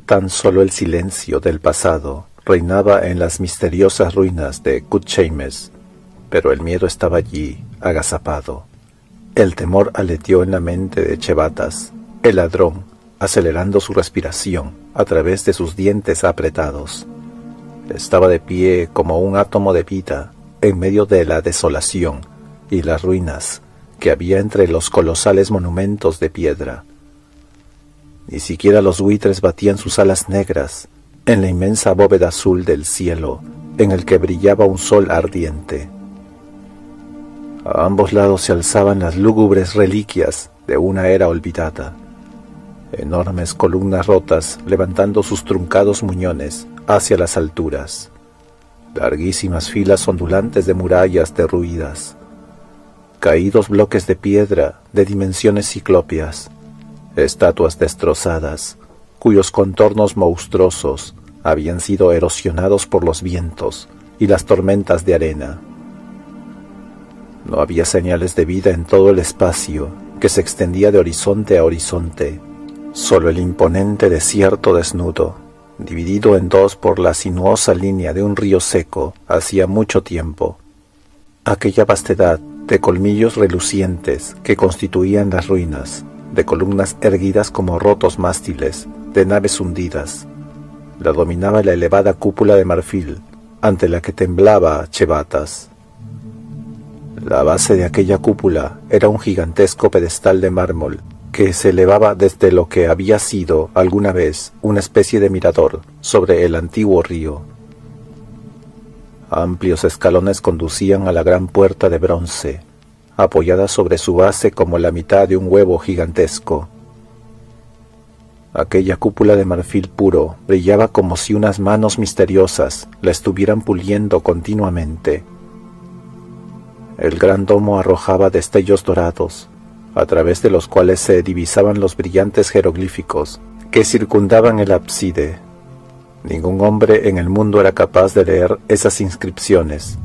Tan solo el silencio del pasado reinaba en las misteriosas ruinas de Cutchames, pero el miedo estaba allí, agazapado. El temor aleteó en la mente de Chevatas, el ladrón, acelerando su respiración a través de sus dientes apretados. Estaba de pie como un átomo de vida en medio de la desolación y las ruinas que había entre los colosales monumentos de piedra. Ni siquiera los buitres batían sus alas negras en la inmensa bóveda azul del cielo en el que brillaba un sol ardiente. A ambos lados se alzaban las lúgubres reliquias de una era olvidada, enormes columnas rotas levantando sus truncados muñones hacia las alturas, larguísimas filas ondulantes de murallas derruidas, caídos bloques de piedra de dimensiones ciclópeas, estatuas destrozadas, cuyos contornos monstruosos habían sido erosionados por los vientos y las tormentas de arena. No había señales de vida en todo el espacio que se extendía de horizonte a horizonte, solo el imponente desierto desnudo, dividido en dos por la sinuosa línea de un río seco hacía mucho tiempo. Aquella vastedad de colmillos relucientes que constituían las ruinas, de columnas erguidas como rotos mástiles, de naves hundidas, la dominaba la elevada cúpula de marfil, ante la que temblaba Chevatas. La base de aquella cúpula era un gigantesco pedestal de mármol que se elevaba desde lo que había sido alguna vez una especie de mirador sobre el antiguo río. Amplios escalones conducían a la gran puerta de bronce, apoyada sobre su base como la mitad de un huevo gigantesco. Aquella cúpula de marfil puro brillaba como si unas manos misteriosas la estuvieran puliendo continuamente. El gran domo arrojaba destellos dorados, a través de los cuales se divisaban los brillantes jeroglíficos que circundaban el ábside. Ningún hombre en el mundo era capaz de leer esas inscripciones,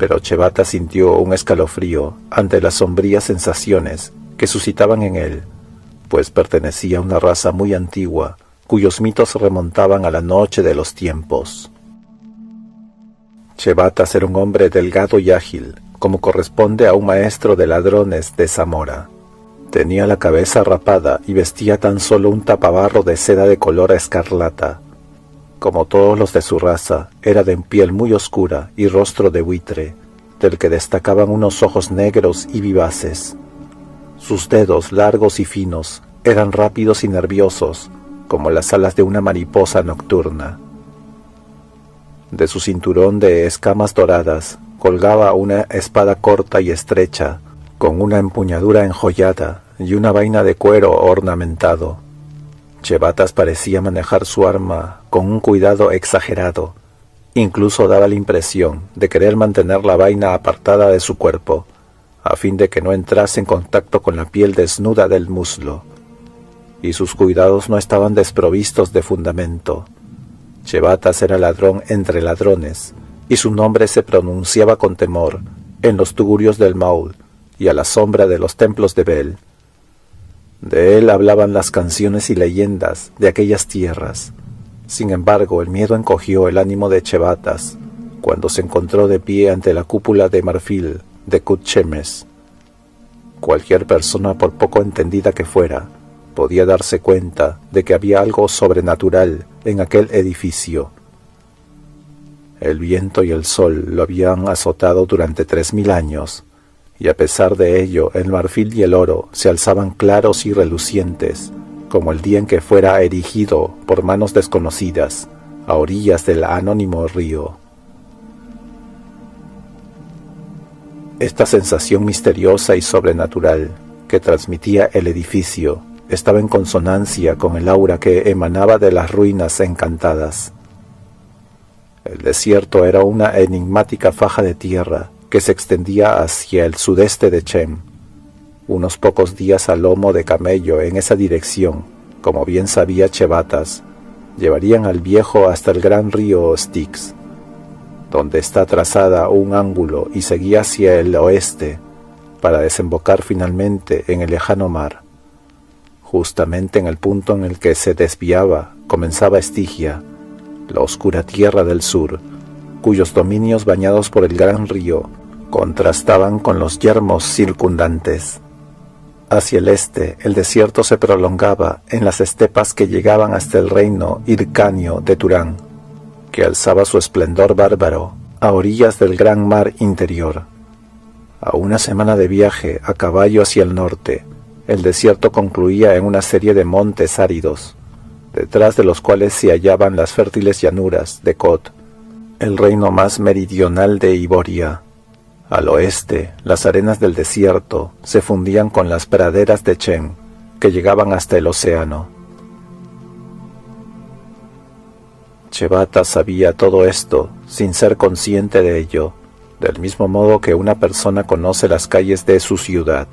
pero Chevata sintió un escalofrío ante las sombrías sensaciones que suscitaban en él, pues pertenecía a una raza muy antigua, cuyos mitos remontaban a la noche de los tiempos. Chevatas era un hombre delgado y ágil, como corresponde a un maestro de ladrones de Zamora. Tenía la cabeza rapada y vestía tan solo un tapabarro de seda de color escarlata. Como todos los de su raza, era de piel muy oscura y rostro de buitre, del que destacaban unos ojos negros y vivaces. Sus dedos, largos y finos, eran rápidos y nerviosos, como las alas de una mariposa nocturna. De su cinturón de escamas doradas colgaba una espada corta y estrecha, con una empuñadura enjollada y una vaina de cuero ornamentado. Chevatas parecía manejar su arma con un cuidado exagerado. Incluso daba la impresión de querer mantener la vaina apartada de su cuerpo, a fin de que no entrase en contacto con la piel desnuda del muslo. Y sus cuidados no estaban desprovistos de fundamento. Chevatas era ladrón entre ladrones, y su nombre se pronunciaba con temor en los tugurios del Maul y a la sombra de los templos de Bel. De él hablaban las canciones y leyendas de aquellas tierras. Sin embargo, el miedo encogió el ánimo de Chevatas cuando se encontró de pie ante la cúpula de marfil de Cutchames. Cualquier persona, por poco entendida que fuera, podía darse cuenta de que había algo sobrenatural en aquel edificio. El viento y el sol lo habían azotado durante 3000 años, y a pesar de ello el marfil y el oro se alzaban claros y relucientes, como el día en que fuera erigido por manos desconocidas a orillas del anónimo río. Esta sensación misteriosa y sobrenatural que transmitía el edificio estaba en consonancia con el aura que emanaba de las ruinas encantadas. El desierto era una enigmática faja de tierra que se extendía hacia el sudeste de Chem. Unos pocos días a lomo de camello en esa dirección, como bien sabía Chevatas, llevarían al viejo hasta el gran río Styx, donde está trazada un ángulo y seguía hacia el oeste para desembocar finalmente en el lejano mar, justamente en el punto en el que se desviaba comenzaba Estigia, la oscura tierra del sur, cuyos dominios bañados por el gran río contrastaban con los yermos circundantes. Hacia el este, el desierto se prolongaba en las estepas que llegaban hasta el reino hircáneo de Turán, que alzaba su esplendor bárbaro a orillas del gran mar interior. A una semana de viaje a caballo hacia el norte, el desierto concluía en una serie de montes áridos, detrás de los cuales se hallaban las fértiles llanuras de Kot, el reino más meridional de Iboria. Al oeste, las arenas del desierto se fundían con las praderas de Chem, que llegaban hasta el océano. Chebata sabía todo esto sin ser consciente de ello, del mismo modo que una persona conoce las calles de su ciudad.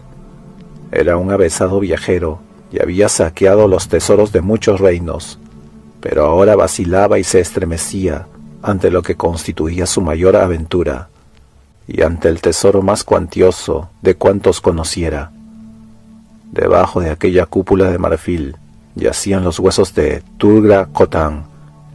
Era un avezado viajero y había saqueado los tesoros de muchos reinos, pero ahora vacilaba y se estremecía ante lo que constituía su mayor aventura, y ante el tesoro más cuantioso de cuantos conociera. Debajo de aquella cúpula de marfil yacían los huesos de Tugra Kotán,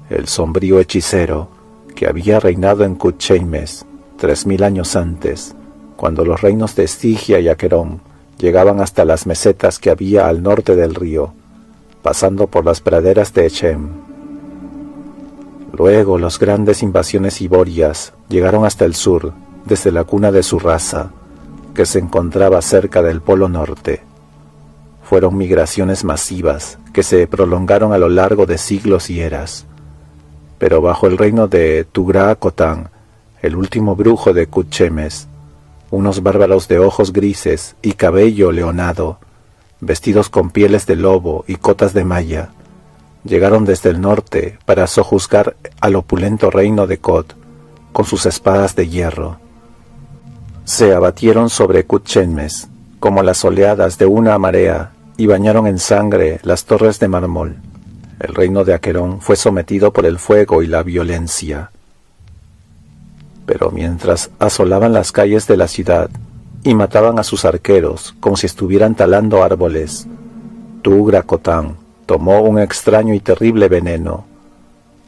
el sombrío hechicero que había reinado en Cucheimes 3000 años antes, cuando los reinos de Estigia y Aquerón llegaban hasta las mesetas que había al norte del río, pasando por las praderas de Echem. Luego las grandes invasiones iborias llegaron hasta el sur, desde la cuna de su raza, que se encontraba cerca del Polo Norte. Fueron migraciones masivas que se prolongaron a lo largo de siglos y eras. Pero bajo el reino de Tugra Kotán, el último brujo de Cucheimes, unos bárbaros de ojos grises y cabello leonado, vestidos con pieles de lobo y cotas de malla, llegaron desde el norte para sojuzgar al opulento reino de Kot con sus espadas de hierro. Se abatieron sobre Cucheimes como las oleadas de una marea y bañaron en sangre las torres de mármol. El reino de Aquerón fue sometido por el fuego y la violencia. Pero mientras asolaban las calles de la ciudad y mataban a sus arqueros como si estuvieran talando árboles, Tugra Kotán tomó un extraño y terrible veneno.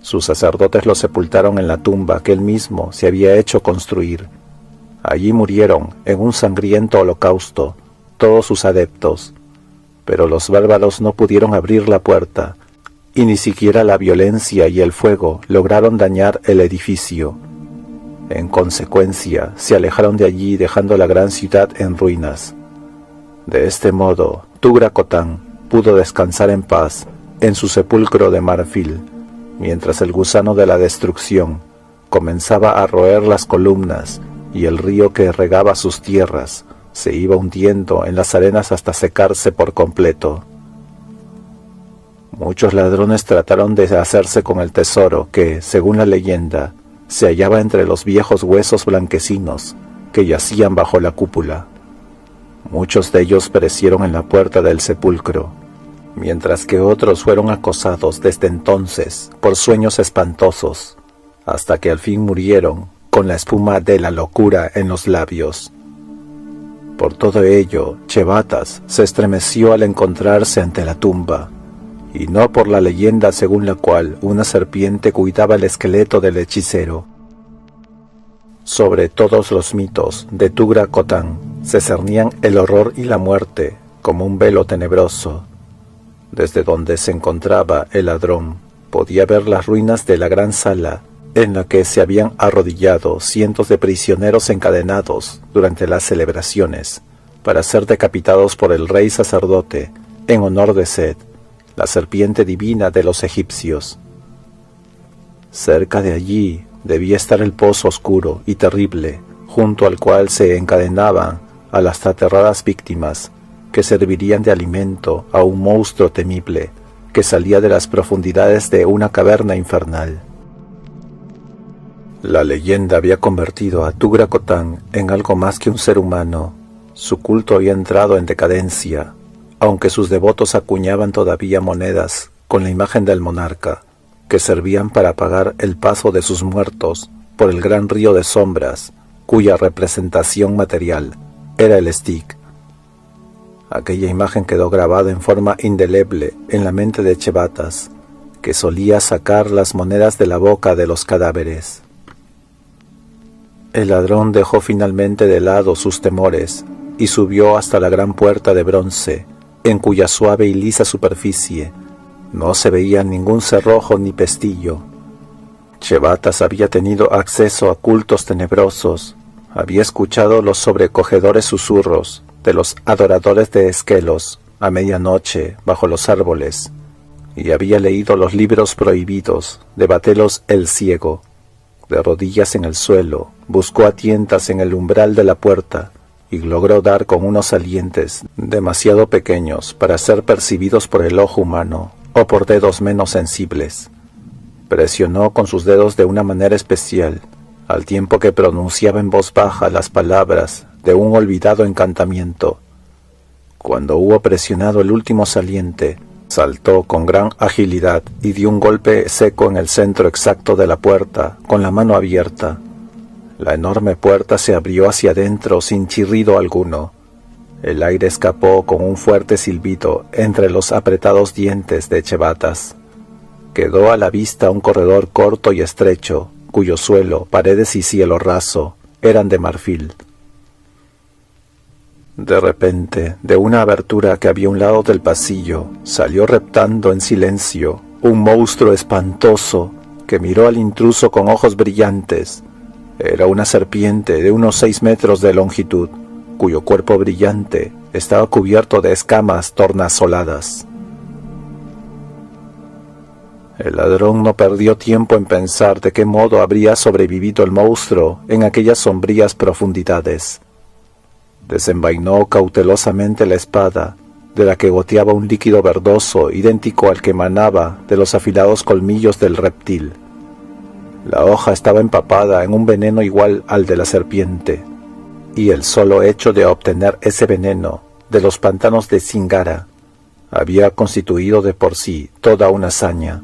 Sus sacerdotes lo sepultaron en la tumba que él mismo se había hecho construir. Allí murieron en un sangriento holocausto todos sus adeptos, pero los bárbaros no pudieron abrir la puerta, y ni siquiera la violencia y el fuego lograron dañar el edificio. En consecuencia, se alejaron de allí dejando la gran ciudad en ruinas. De este modo, Tugra Kotán pudo descansar en paz en su sepulcro de marfil, mientras el gusano de la destrucción comenzaba a roer las columnas y el río que regaba sus tierras se iba hundiendo en las arenas hasta secarse por completo. Muchos ladrones trataron de hacerse con el tesoro que, según la leyenda, se hallaba entre los viejos huesos blanquecinos que yacían bajo la cúpula. Muchos de ellos perecieron en la puerta del sepulcro, mientras que otros fueron acosados desde entonces por sueños espantosos, hasta que al fin murieron con la espuma de la locura en los labios. Por todo ello, Chebatas se estremeció al encontrarse ante la tumba, y no por la leyenda según la cual una serpiente cuidaba el esqueleto del hechicero. Sobre todos los mitos de Tugra Kotán se cernían el horror y la muerte como un velo tenebroso. Desde donde se encontraba el ladrón, podía ver las ruinas de la gran sala en la que se habían arrodillado cientos de prisioneros encadenados durante las celebraciones para ser decapitados por el rey sacerdote en honor de Set, la serpiente divina de los egipcios. Cerca de allí debía estar el pozo oscuro y terrible, junto al cual se encadenaban a las aterradas víctimas que servirían de alimento a un monstruo temible que salía de las profundidades de una caverna infernal. La leyenda había convertido a Tugra Kotán en algo más que un ser humano. Su culto había entrado en decadencia, aunque sus devotos acuñaban todavía monedas con la imagen del monarca, que servían para pagar el paso de sus muertos por el gran río de sombras, cuya representación material era el Styx. Aquella imagen quedó grabada en forma indeleble en la mente de Chebatas, que solía sacar las monedas de la boca de los cadáveres. El ladrón dejó finalmente de lado sus temores y subió hasta la gran puerta de bronce, en cuya suave y lisa superficie no se veía ningún cerrojo ni pestillo. Chevatas había tenido acceso a cultos tenebrosos, había escuchado los sobrecogedores susurros de los adoradores de Esquelos a medianoche bajo los árboles, y había leído los libros prohibidos de Batelos el Ciego. De rodillas en el suelo, buscó a tientas en el umbral de la puerta y logró dar con unos salientes demasiado pequeños para ser percibidos por el ojo humano o por dedos menos sensibles. Presionó con sus dedos de una manera especial, al tiempo que pronunciaba en voz baja las palabras de un olvidado encantamiento. Cuando hubo presionado el último saliente, saltó con gran agilidad y dio un golpe seco en el centro exacto de la puerta, con la mano abierta. La enorme puerta se abrió hacia adentro sin chirrido alguno. El aire escapó con un fuerte silbido entre los apretados dientes de Chevatas. Quedó a la vista un corredor corto y estrecho, cuyo suelo, paredes y cielo raso eran de marfil. De repente, de una abertura que había a un lado del pasillo, salió reptando en silencio un monstruo espantoso que miró al intruso con ojos brillantes. Era una serpiente de unos 6 metros de longitud, cuyo cuerpo brillante estaba cubierto de escamas tornasoladas. El ladrón no perdió tiempo en pensar de qué modo habría sobrevivido el monstruo en aquellas sombrías profundidades. Desenvainó cautelosamente la espada, de la que goteaba un líquido verdoso idéntico al que emanaba de los afilados colmillos del reptil. La hoja estaba empapada en un veneno igual al de la serpiente, y el solo hecho de obtener ese veneno de los pantanos de Zingara había constituido de por sí toda una hazaña.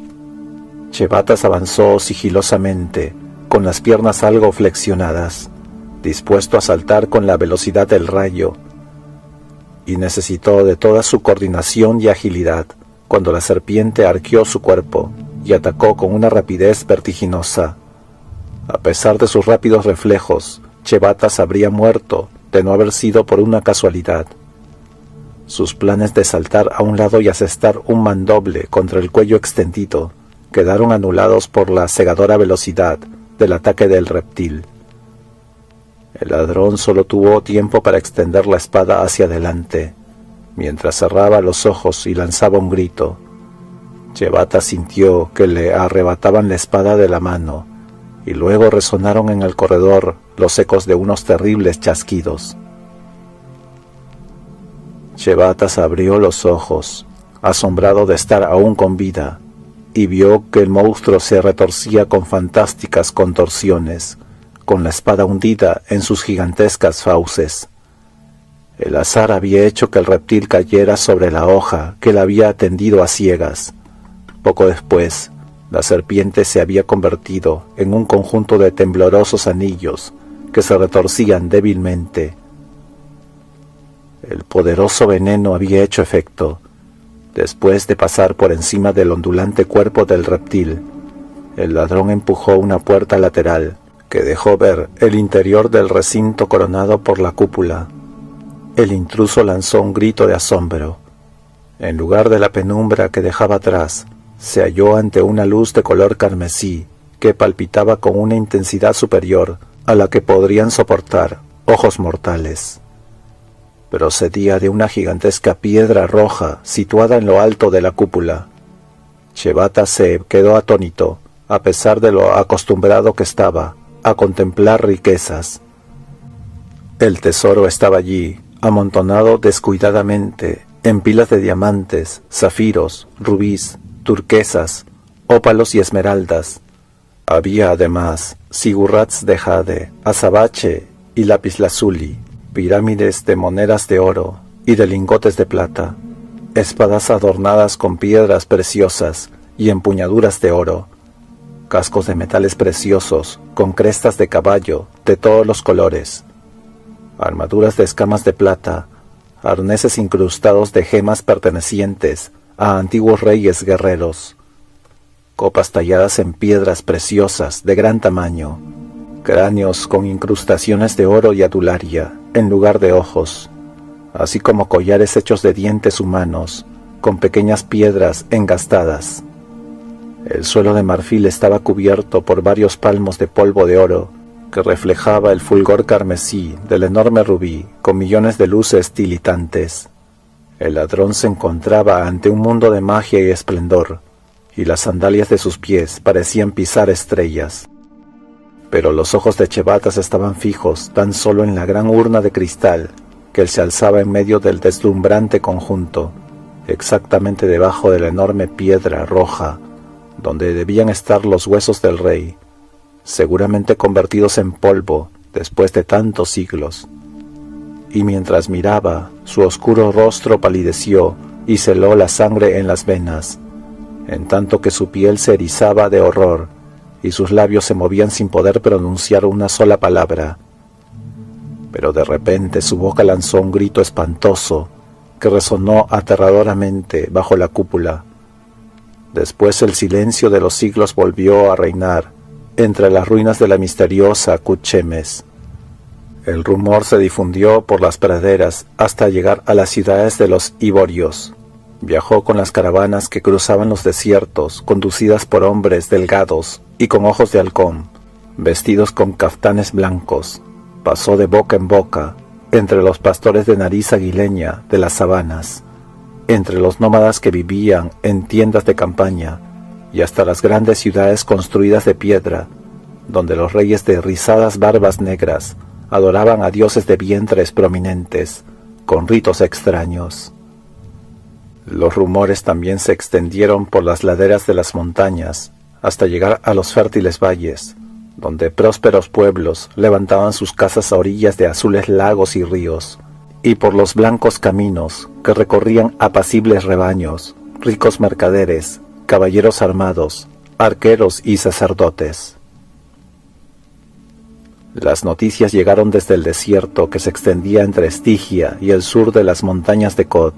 Chevatas avanzó sigilosamente, con las piernas algo flexionadas, dispuesto a saltar con la velocidad del rayo, y necesitó de toda su coordinación y agilidad cuando la serpiente arqueó su cuerpo y atacó con una rapidez vertiginosa. A pesar de sus rápidos reflejos, Chevatas habría muerto de no haber sido por una casualidad. Sus planes de saltar a un lado y asestar un mandoble contra el cuello extendido quedaron anulados por la cegadora velocidad del ataque del reptil. El ladrón solo tuvo tiempo para extender la espada hacia adelante, mientras cerraba los ojos y lanzaba un grito. Chevatas sintió que le arrebataban la espada de la mano, y luego resonaron en el corredor los ecos de unos terribles chasquidos. Chevatas abrió los ojos, asombrado de estar aún con vida, y vio que el monstruo se retorcía con fantásticas contorsiones, con la espada hundida en sus gigantescas fauces. El azar había hecho que el reptil cayera sobre la hoja que la había tendido a ciegas. Poco después, la serpiente se había convertido en un conjunto de temblorosos anillos que se retorcían débilmente. El poderoso veneno había hecho efecto. Después de pasar por encima del ondulante cuerpo del reptil, el ladrón empujó una puerta lateral que dejó ver el interior del recinto coronado por la cúpula. El intruso lanzó un grito de asombro. En lugar de la penumbra que dejaba atrás, se halló ante una luz de color carmesí que palpitaba con una intensidad superior a la que podrían soportar ojos mortales. Procedía de una gigantesca piedra roja situada en lo alto de la cúpula. Chevatas se quedó atónito, a pesar de lo acostumbrado que estaba a contemplar riquezas. El tesoro estaba allí, amontonado descuidadamente en pilas de diamantes, zafiros, rubíes, turquesas, ópalos y esmeraldas. Había además zigurats de jade, azabache y lapislázuli, pirámides de monedas de oro y de lingotes de plata, espadas adornadas con piedras preciosas y empuñaduras de oro, cascos de metales preciosos con crestas de caballo de todos los colores, armaduras de escamas de plata, arneses incrustados de gemas pertenecientes a antiguos reyes guerreros. copas talladas en piedras preciosas de gran tamaño, cráneos con incrustaciones de oro y adularia en lugar de ojos, así como collares hechos de dientes humanos con pequeñas piedras engastadas. El suelo de marfil estaba cubierto por varios palmos de polvo de oro que reflejaba el fulgor carmesí del enorme rubí con millones de luces tilitantes. El ladrón se encontraba ante un mundo de magia y esplendor, y las sandalias de sus pies parecían pisar estrellas. Pero los ojos de Chevatas estaban fijos tan solo en la gran urna de cristal que él se alzaba en medio del deslumbrante conjunto, exactamente debajo de la enorme piedra roja, donde debían estar los huesos del rey, seguramente convertidos en polvo después de tantos siglos. Y mientras miraba, su oscuro rostro palideció y se heló la sangre en las venas, en tanto que su piel se erizaba de horror y sus labios se movían sin poder pronunciar una sola palabra. Pero de repente su boca lanzó un grito espantoso que resonó aterradoramente bajo la cúpula. Después el silencio de los siglos volvió a reinar entre las ruinas de la misteriosa Cutchemes. El rumor se difundió por las praderas hasta llegar a las ciudades de los Iborios. Viajó con las caravanas que cruzaban los desiertos, conducidas por hombres delgados y con ojos de halcón, vestidos con caftanes blancos. Pasó de boca en boca, entre los pastores de nariz aguileña de las sabanas, entre los nómadas que vivían en tiendas de campaña, y hasta las grandes ciudades construidas de piedra, donde los reyes de rizadas barbas negras adoraban a dioses de vientres prominentes, con ritos extraños. Los rumores también se extendieron por las laderas de las montañas, hasta llegar a los fértiles valles, donde prósperos pueblos levantaban sus casas a orillas de azules lagos y ríos, y por los blancos caminos que recorrían apacibles rebaños, ricos mercaderes, caballeros armados, arqueros y sacerdotes. Las noticias llegaron desde el desierto que se extendía entre Estigia y el sur de las montañas de Kod.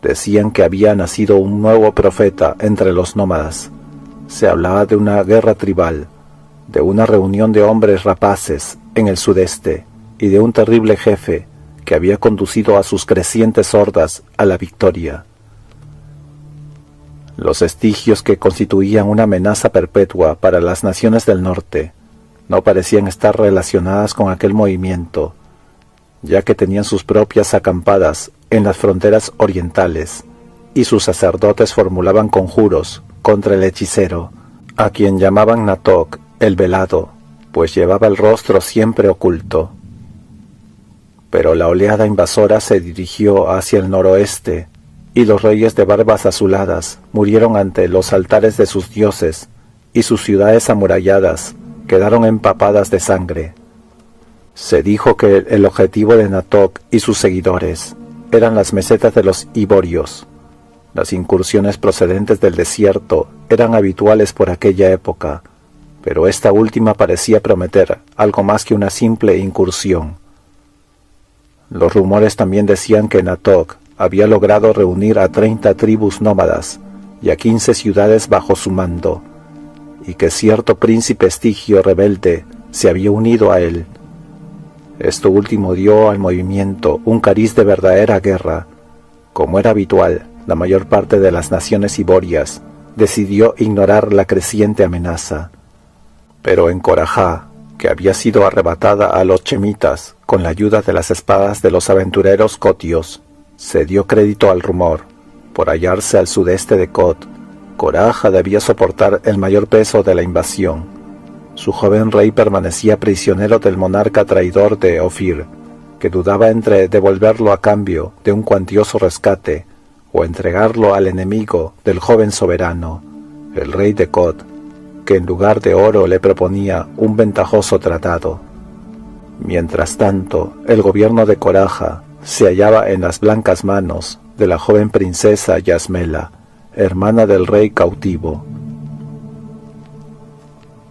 Decían que había nacido un nuevo profeta entre los nómadas. Se hablaba de una guerra tribal, de una reunión de hombres rapaces en el sudeste y de un terrible jefe que había conducido a sus crecientes hordas a la victoria. Los estigios que constituían una amenaza perpetua para las naciones del norte no parecían estar relacionadas con aquel movimiento, ya que tenían sus propias acampadas en las fronteras orientales, y sus sacerdotes formulaban conjuros contra el hechicero, a quien llamaban Natok, el velado, pues llevaba el rostro siempre oculto. Pero la oleada invasora se dirigió hacia el noroeste, y los reyes de barbas azuladas murieron ante los altares de sus dioses, y sus ciudades amuralladas quedaron empapadas de sangre. Se dijo que el objetivo de Natok y sus seguidores eran las mesetas de los Iborios. Las incursiones procedentes del desierto eran habituales por aquella época, pero esta última parecía prometer algo más que una simple incursión. Los rumores también decían que Natok había logrado reunir a 30 tribus nómadas y a 15 ciudades bajo su mando, y que cierto príncipe estigio rebelde se había unido a él. Esto último dio al movimiento un cariz de verdadera guerra. Como era habitual, la mayor parte de las naciones iborias decidió ignorar la creciente amenaza. Pero en Corajá, que había sido arrebatada a los chemitas con la ayuda de las espadas de los aventureros cotios, se dio crédito al rumor. Por hallarse al sudeste de Kod, Corajá debía soportar el mayor peso de la invasión. Su joven rey permanecía prisionero del monarca traidor de Ofir, que dudaba entre devolverlo a cambio de un cuantioso rescate o entregarlo al enemigo del joven soberano, el rey de Kod, que en lugar de oro le proponía un ventajoso tratado. Mientras tanto, el gobierno de Corajá se hallaba en las blancas manos de la joven princesa Yasmela, hermana del rey cautivo.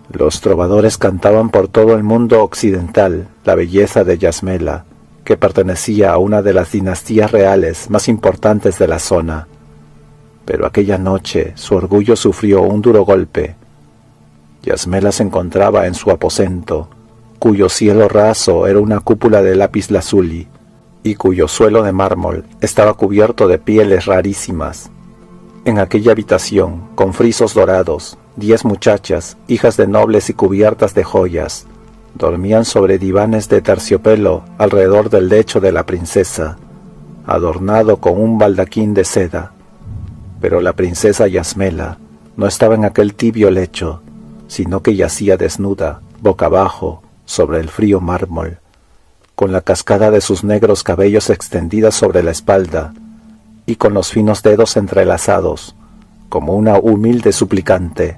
Los trovadores cantaban por todo el mundo occidental la belleza de Yasmela, que pertenecía a una de las dinastías reales más importantes de la zona. Pero aquella noche su orgullo sufrió un duro golpe. Yasmela se encontraba en su aposento, cuyo cielo raso era una cúpula de lapislázuli, y cuyo suelo de mármol estaba cubierto de pieles rarísimas. En aquella habitación, con frisos dorados, 10 muchachas, hijas de nobles y cubiertas de joyas, dormían sobre divanes de terciopelo alrededor del lecho de la princesa, adornado con un baldaquín de seda. Pero la princesa Yasmela no estaba en aquel tibio lecho, sino que yacía desnuda, boca abajo, sobre el frío mármol, con la cascada de sus negros cabellos extendida sobre la espalda, y con los finos dedos entrelazados, como una humilde suplicante.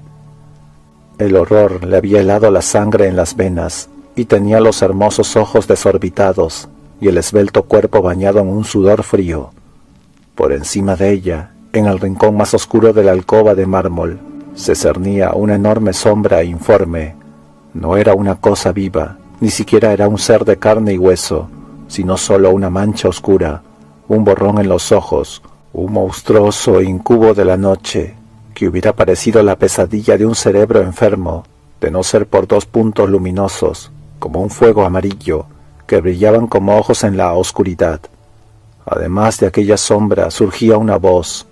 El horror le había helado la sangre en las venas, y tenía los hermosos ojos desorbitados, y el esbelto cuerpo bañado en un sudor frío. Por encima de ella, en el rincón más oscuro de la alcoba de mármol, se cernía una enorme sombra informe. No era una cosa viva, ni siquiera era un ser de carne y hueso, sino solo una mancha oscura, un borrón en los ojos, un monstruoso incubo de la noche, que hubiera parecido la pesadilla de un cerebro enfermo, de no ser por 2 puntos luminosos, como un fuego amarillo, que brillaban como ojos en la oscuridad. Además de aquella sombra surgía una voz.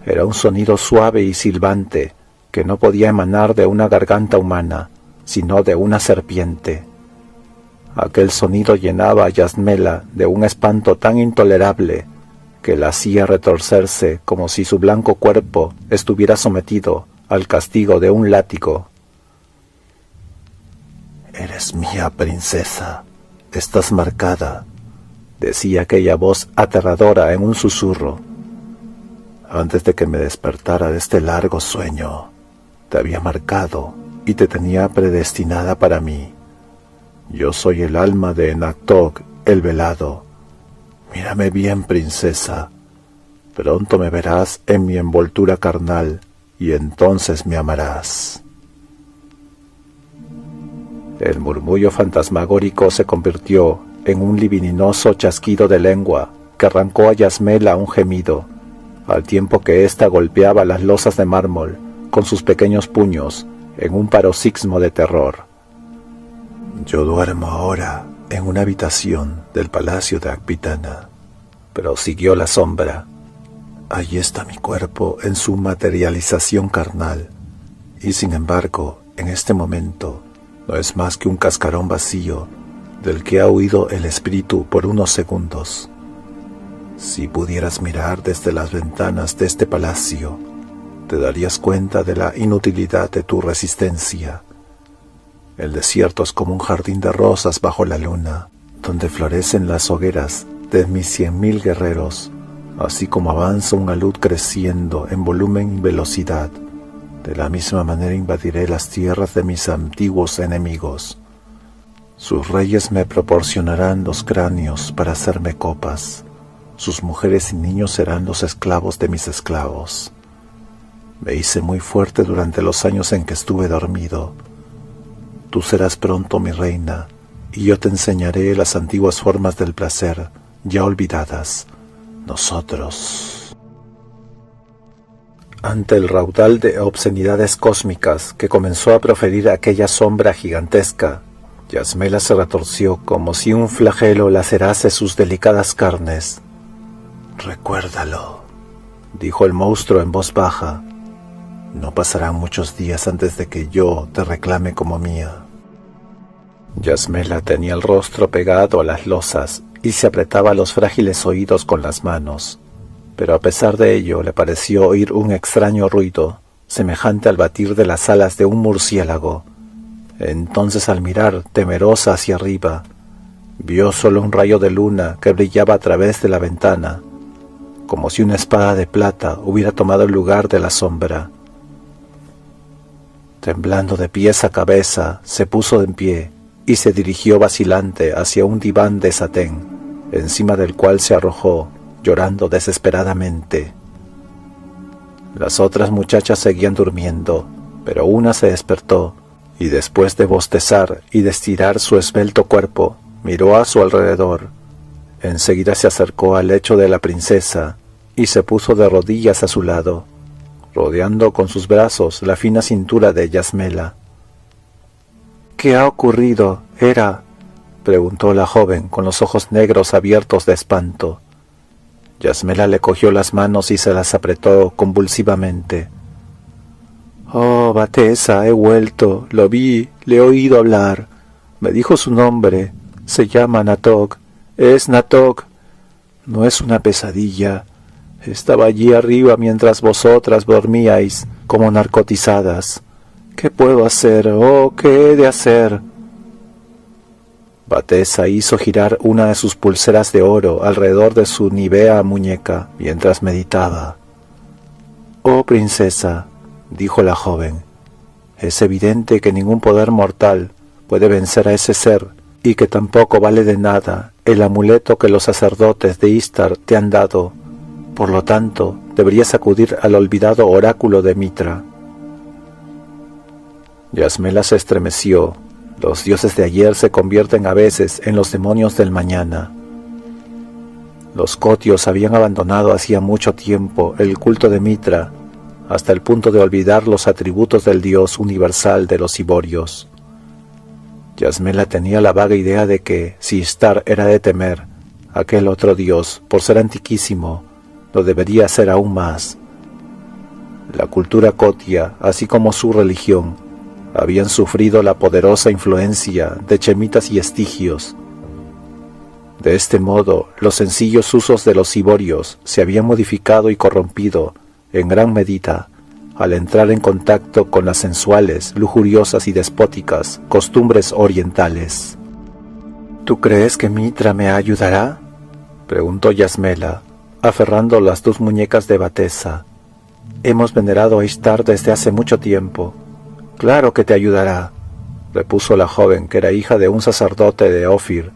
Era un sonido suave y silbante, que no podía emanar de una garganta humana, sino de una serpiente. Aquel sonido llenaba a Yasmela de un espanto tan intolerable que la hacía retorcerse como si su blanco cuerpo estuviera sometido al castigo de un látigo. «Eres mía, princesa, estás marcada», decía aquella voz aterradora en un susurro. «Antes de que me despertara de este largo sueño, te había marcado y te tenía predestinada para mí. Yo soy el alma de Naktok, el velado. Mírame bien, princesa. Pronto me verás en mi envoltura carnal y entonces me amarás». El murmullo fantasmagórico se convirtió en un libidinoso chasquido de lengua que arrancó a Yasmela un gemido, al tiempo que ésta golpeaba las losas de mármol con sus pequeños puños en un paroxismo de terror. «Yo duermo ahora en una habitación del palacio de Akbitana», prosiguió la sombra. «Allí está mi cuerpo en su materialización carnal, y sin embargo, en este momento, no es más que un cascarón vacío del que ha huido el espíritu por unos segundos. Si pudieras mirar desde las ventanas de este palacio, te darías cuenta de la inutilidad de tu resistencia. El desierto es como un jardín de rosas bajo la luna, donde florecen las hogueras de mis 100.000 guerreros, así como avanza un alud creciendo en volumen y velocidad. De la misma manera invadiré las tierras de mis antiguos enemigos. Sus reyes me proporcionarán los cráneos para hacerme copas. Sus mujeres y niños serán los esclavos de mis esclavos. Me hice muy fuerte durante los años en que estuve dormido. Tú serás pronto mi reina, y yo te enseñaré las antiguas formas del placer, ya olvidadas. Nosotros». Ante el raudal de obscenidades cósmicas que comenzó a proferir aquella sombra gigantesca, Yasmela se retorció como si un flagelo lacerase sus delicadas carnes. «Recuérdalo», dijo el monstruo en voz baja. «No pasarán muchos días antes de que yo te reclame como mía». Yasmela tenía el rostro pegado a las losas y se apretaba los frágiles oídos con las manos, pero a pesar de ello le pareció oír un extraño ruido, semejante al batir de las alas de un murciélago. Entonces, al mirar temerosa hacia arriba, vio solo un rayo de luna que brillaba a través de la ventana, como si una espada de plata hubiera tomado el lugar de la sombra. Temblando de pies a cabeza, se puso en pie y se dirigió vacilante hacia un diván de satén, encima del cual se arrojó, llorando desesperadamente. Las otras muchachas seguían durmiendo, pero una se despertó, y después de bostezar y de estirar su esbelto cuerpo, miró a su alrededor. Enseguida se acercó al lecho de la princesa, y se puso de rodillas a su lado, rodeando con sus brazos la fina cintura de Yasmela. —¿Qué ha ocurrido, Hera? —preguntó la joven con los ojos negros abiertos de espanto. Yasmela le cogió las manos y se las apretó convulsivamente. —Oh, Batesa, he vuelto, lo vi, le he oído hablar. Me dijo su nombre, se llama Natok, es Natok. No es una pesadilla. Estaba allí arriba mientras vosotras dormíais como narcotizadas. ¿Qué puedo hacer? Oh, ¿qué he de hacer? Batesa hizo girar una de sus pulseras de oro alrededor de su nívea muñeca mientras meditaba. «Oh, princesa», dijo la joven, «es evidente que ningún poder mortal puede vencer a ese ser y que tampoco vale de nada el amuleto que los sacerdotes de Istar te han dado. Por lo tanto, deberías acudir al olvidado oráculo de Mitra». Yasmela se estremeció. Los dioses de ayer se convierten a veces en los demonios del mañana. Los cotios habían abandonado hacía mucho tiempo el culto de Mitra, hasta el punto de olvidar los atributos del dios universal de los iborios. Yasmela tenía la vaga idea de que, si Istar era de temer, aquel otro dios, por ser antiquísimo, lo debería ser aún más. La cultura cotia, así como su religión, habían sufrido la poderosa influencia de chemitas y estigios. De este modo, los sencillos usos de los iborios se habían modificado y corrompido en gran medida al entrar en contacto con las sensuales, lujuriosas y despóticas costumbres orientales. —¿Tú crees que Mitra me ayudará? —preguntó Yasmela, aferrando las dos muñecas de Batesa. —Hemos venerado a Istar desde hace mucho tiempo. —Claro que te ayudará —repuso la joven, que era hija de un sacerdote de Ophir,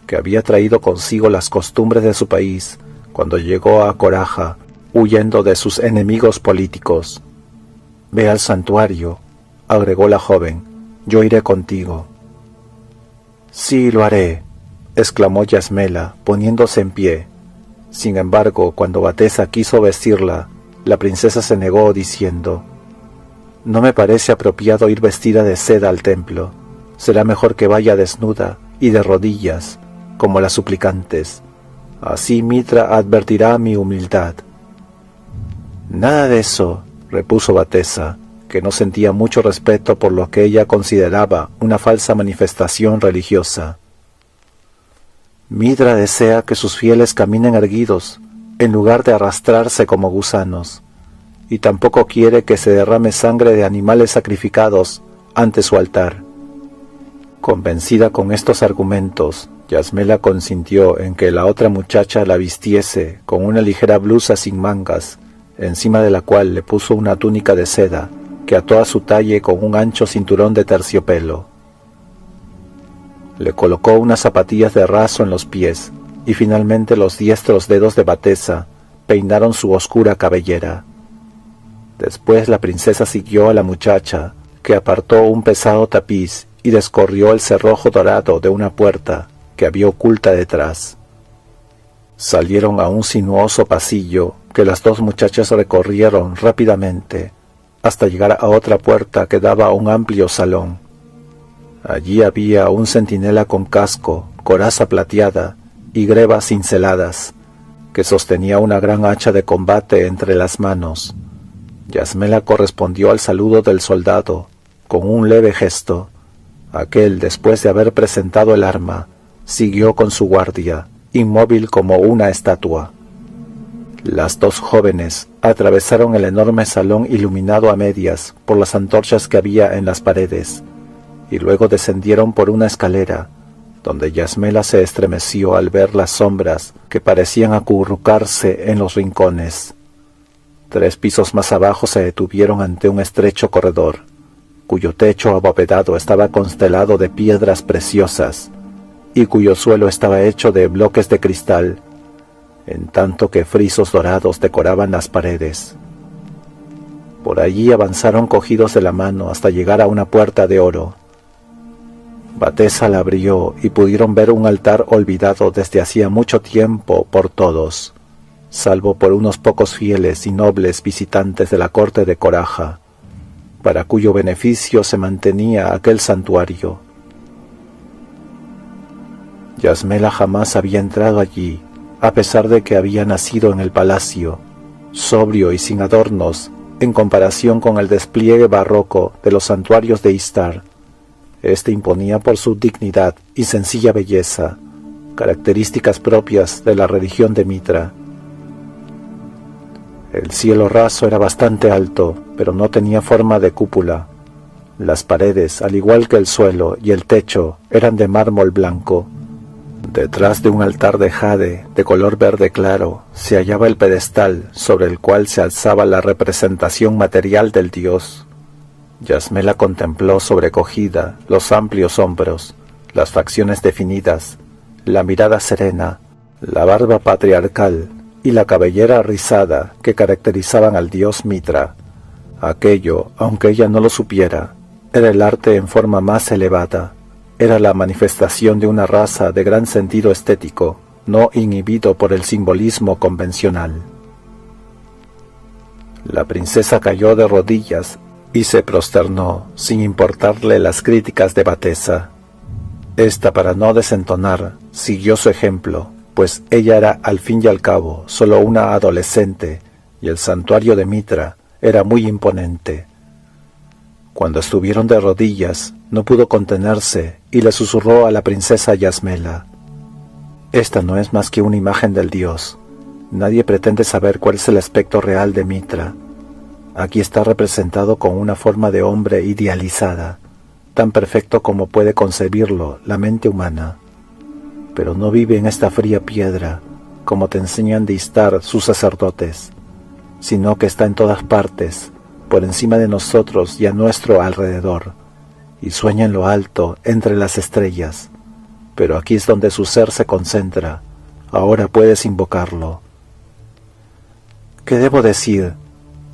que había traído consigo las costumbres de su país cuando llegó a Coraja, huyendo de sus enemigos políticos. —Ve al santuario —agregó la joven—, yo iré contigo. —Sí, lo haré —exclamó Yasmela, poniéndose en pie. Sin embargo, cuando Batesa quiso vestirla, la princesa se negó diciendo: «No me parece apropiado ir vestida de seda al templo. Será mejor que vaya desnuda y de rodillas, como las suplicantes. Así Mitra advertirá mi humildad». «Nada de eso», repuso Batesa, que no sentía mucho respeto por lo que ella consideraba una falsa manifestación religiosa. «Mitra desea que sus fieles caminen erguidos, en lugar de arrastrarse como gusanos, y tampoco quiere que se derrame sangre de animales sacrificados ante su altar». Convencida con estos argumentos, Yasmela consintió en que la otra muchacha la vistiese con una ligera blusa sin mangas, encima de la cual le puso una túnica de seda que ató a su talle con un ancho cinturón de terciopelo. Le colocó unas zapatillas de raso en los pies, y finalmente los diestros dedos de Batesa peinaron su oscura cabellera. Después la princesa siguió a la muchacha, que apartó un pesado tapiz y descorrió el cerrojo dorado de una puerta que había oculta detrás. Salieron a un sinuoso pasillo que las dos muchachas recorrieron rápidamente, hasta llegar a otra puerta que daba a un amplio salón. Allí había un centinela con casco, coraza plateada y grebas cinceladas, que sostenía una gran hacha de combate entre las manos. Yasmela correspondió al saludo del soldado con un leve gesto. Aquel, después de haber presentado el arma, siguió con su guardia, inmóvil como una estatua. Las dos jóvenes atravesaron el enorme salón iluminado a medias por las antorchas que había en las paredes, y luego descendieron por una escalera, donde Yasmela se estremeció al ver las sombras que parecían acurrucarse en los rincones. 3 pisos más abajo se detuvieron ante un estrecho corredor, cuyo techo abovedado estaba constelado de piedras preciosas, y cuyo suelo estaba hecho de bloques de cristal, en tanto que frisos dorados decoraban las paredes. Por allí avanzaron cogidos de la mano hasta llegar a una puerta de oro. Batesa la abrió y pudieron ver un altar olvidado desde hacía mucho tiempo por todos. salvo por unos pocos fieles y nobles visitantes de la corte de Coraja, para cuyo beneficio se mantenía aquel santuario. Yasmela jamás había entrado allí, a pesar de que había nacido en el palacio, sobrio y sin adornos, en comparación con el despliegue barroco de los santuarios de Istar. Este imponía por su dignidad y sencilla belleza, características propias de la religión de Mitra. El cielo raso era bastante alto, pero no tenía forma de cúpula. Las paredes, al igual que el suelo y el techo, eran de mármol blanco. Detrás de un altar de jade de color verde claro se hallaba el pedestal sobre el cual se alzaba la representación material del dios. Yasmela contempló sobrecogida los amplios hombros, las facciones definidas, la mirada serena, la barba patriarcal y la cabellera rizada que caracterizaban al dios Mitra. Aquello, aunque ella no lo supiera, era el arte en forma más elevada. Era la manifestación de una raza de gran sentido estético, no inhibido por el simbolismo convencional. La princesa cayó de rodillas y se prosternó, sin importarle las críticas de Batesa. Esta, para no desentonar, siguió su ejemplo, pues ella era al fin y al cabo solo una adolescente, y el santuario de Mitra era muy imponente. Cuando estuvieron de rodillas, no pudo contenerse y le susurró a la princesa Yasmela: «Esta no es más que una imagen del dios. Nadie pretende saber cuál es el aspecto real de Mitra. Aquí está representado con una forma de hombre idealizada, tan perfecto como puede concebirlo la mente humana. Pero no vive en esta fría piedra, como te enseñan de Istar sus sacerdotes, sino que está en todas partes, por encima de nosotros y a nuestro alrededor, y sueña en lo alto, entre las estrellas. Pero aquí es donde su ser se concentra. Ahora puedes invocarlo». «¿Qué debo decir?»,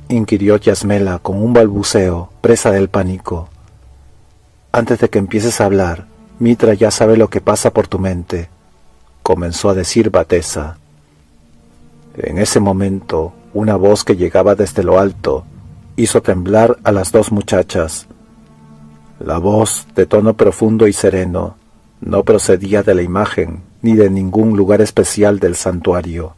inquirió Yasmela con un balbuceo, presa del pánico. «Antes de que empieces a hablar, Mitra ya sabe lo que pasa por tu mente», comenzó a decir Batesa. En ese momento, una voz que llegaba desde lo alto hizo temblar a las dos muchachas. La voz, de tono profundo y sereno, no procedía de la imagen ni de ningún lugar especial del santuario.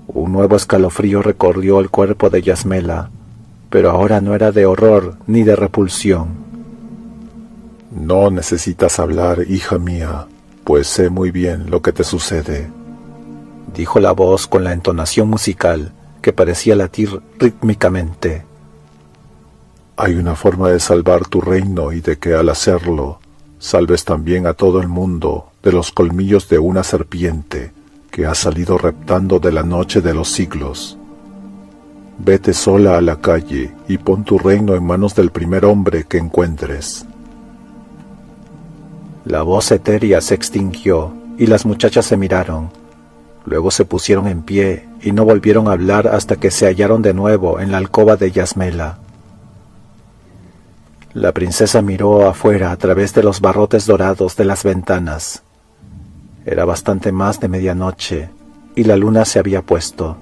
Un nuevo escalofrío recorrió el cuerpo de Yasmela, pero ahora no era de horror ni de repulsión. «No necesitas hablar, hija mía, pues sé muy bien lo que te sucede», dijo la voz con la entonación musical que parecía latir rítmicamente. «Hay una forma de salvar tu reino y de que al hacerlo salves también a todo el mundo de los colmillos de una serpiente que ha salido reptando de la noche de los siglos. Vete sola a la calle y pon tu reino en manos del primer hombre que encuentres». La voz etérea se extinguió y las muchachas se miraron. Luego se pusieron en pie y no volvieron a hablar hasta que se hallaron de nuevo en la alcoba de Yasmela. La princesa miró afuera a través de los barrotes dorados de las ventanas. Era bastante más de medianoche y la luna se había puesto.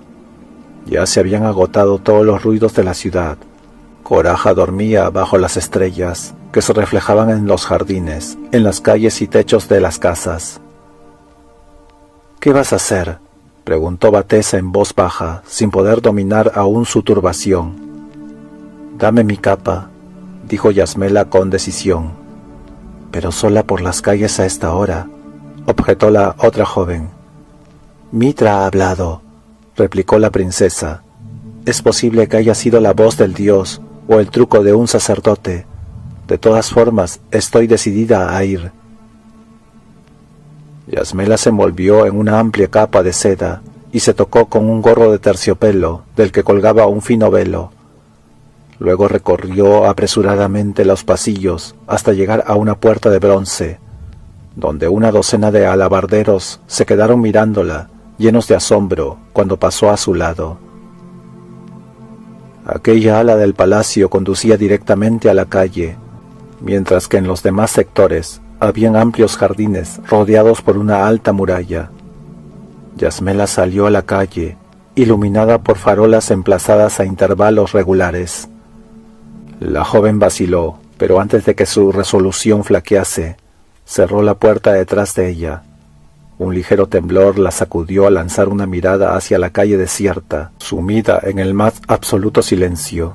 Ya se habían agotado todos los ruidos de la ciudad. Coraja dormía bajo las estrellas que se reflejaban en los jardines, en las calles y techos de las casas. «¿Qué vas a hacer?», preguntó Batesa en voz baja, sin poder dominar aún su turbación. «Dame mi capa», dijo Yasmela con decisión. «Pero sola por las calles a esta hora», objetó la otra joven. «Mitra ha hablado», replicó la princesa. «Es posible que haya sido la voz del dios o el truco de un sacerdote. De todas formas, estoy decidida a ir». Yasmela se envolvió en una amplia capa de seda y se tocó con un gorro de terciopelo del que colgaba un fino velo. Luego recorrió apresuradamente los pasillos hasta llegar a una puerta de bronce, donde una docena de alabarderos se quedaron mirándola, llenos de asombro, cuando pasó a su lado. Aquella ala del palacio conducía directamente a la calle, mientras que en los demás sectores habían amplios jardines rodeados por una alta muralla. Yasmela salió a la calle, iluminada por farolas emplazadas a intervalos regulares. La joven vaciló, pero antes de que su resolución flaquease, cerró la puerta detrás de ella. Un ligero temblor la sacudió al lanzar una mirada hacia la calle desierta, sumida en el más absoluto silencio.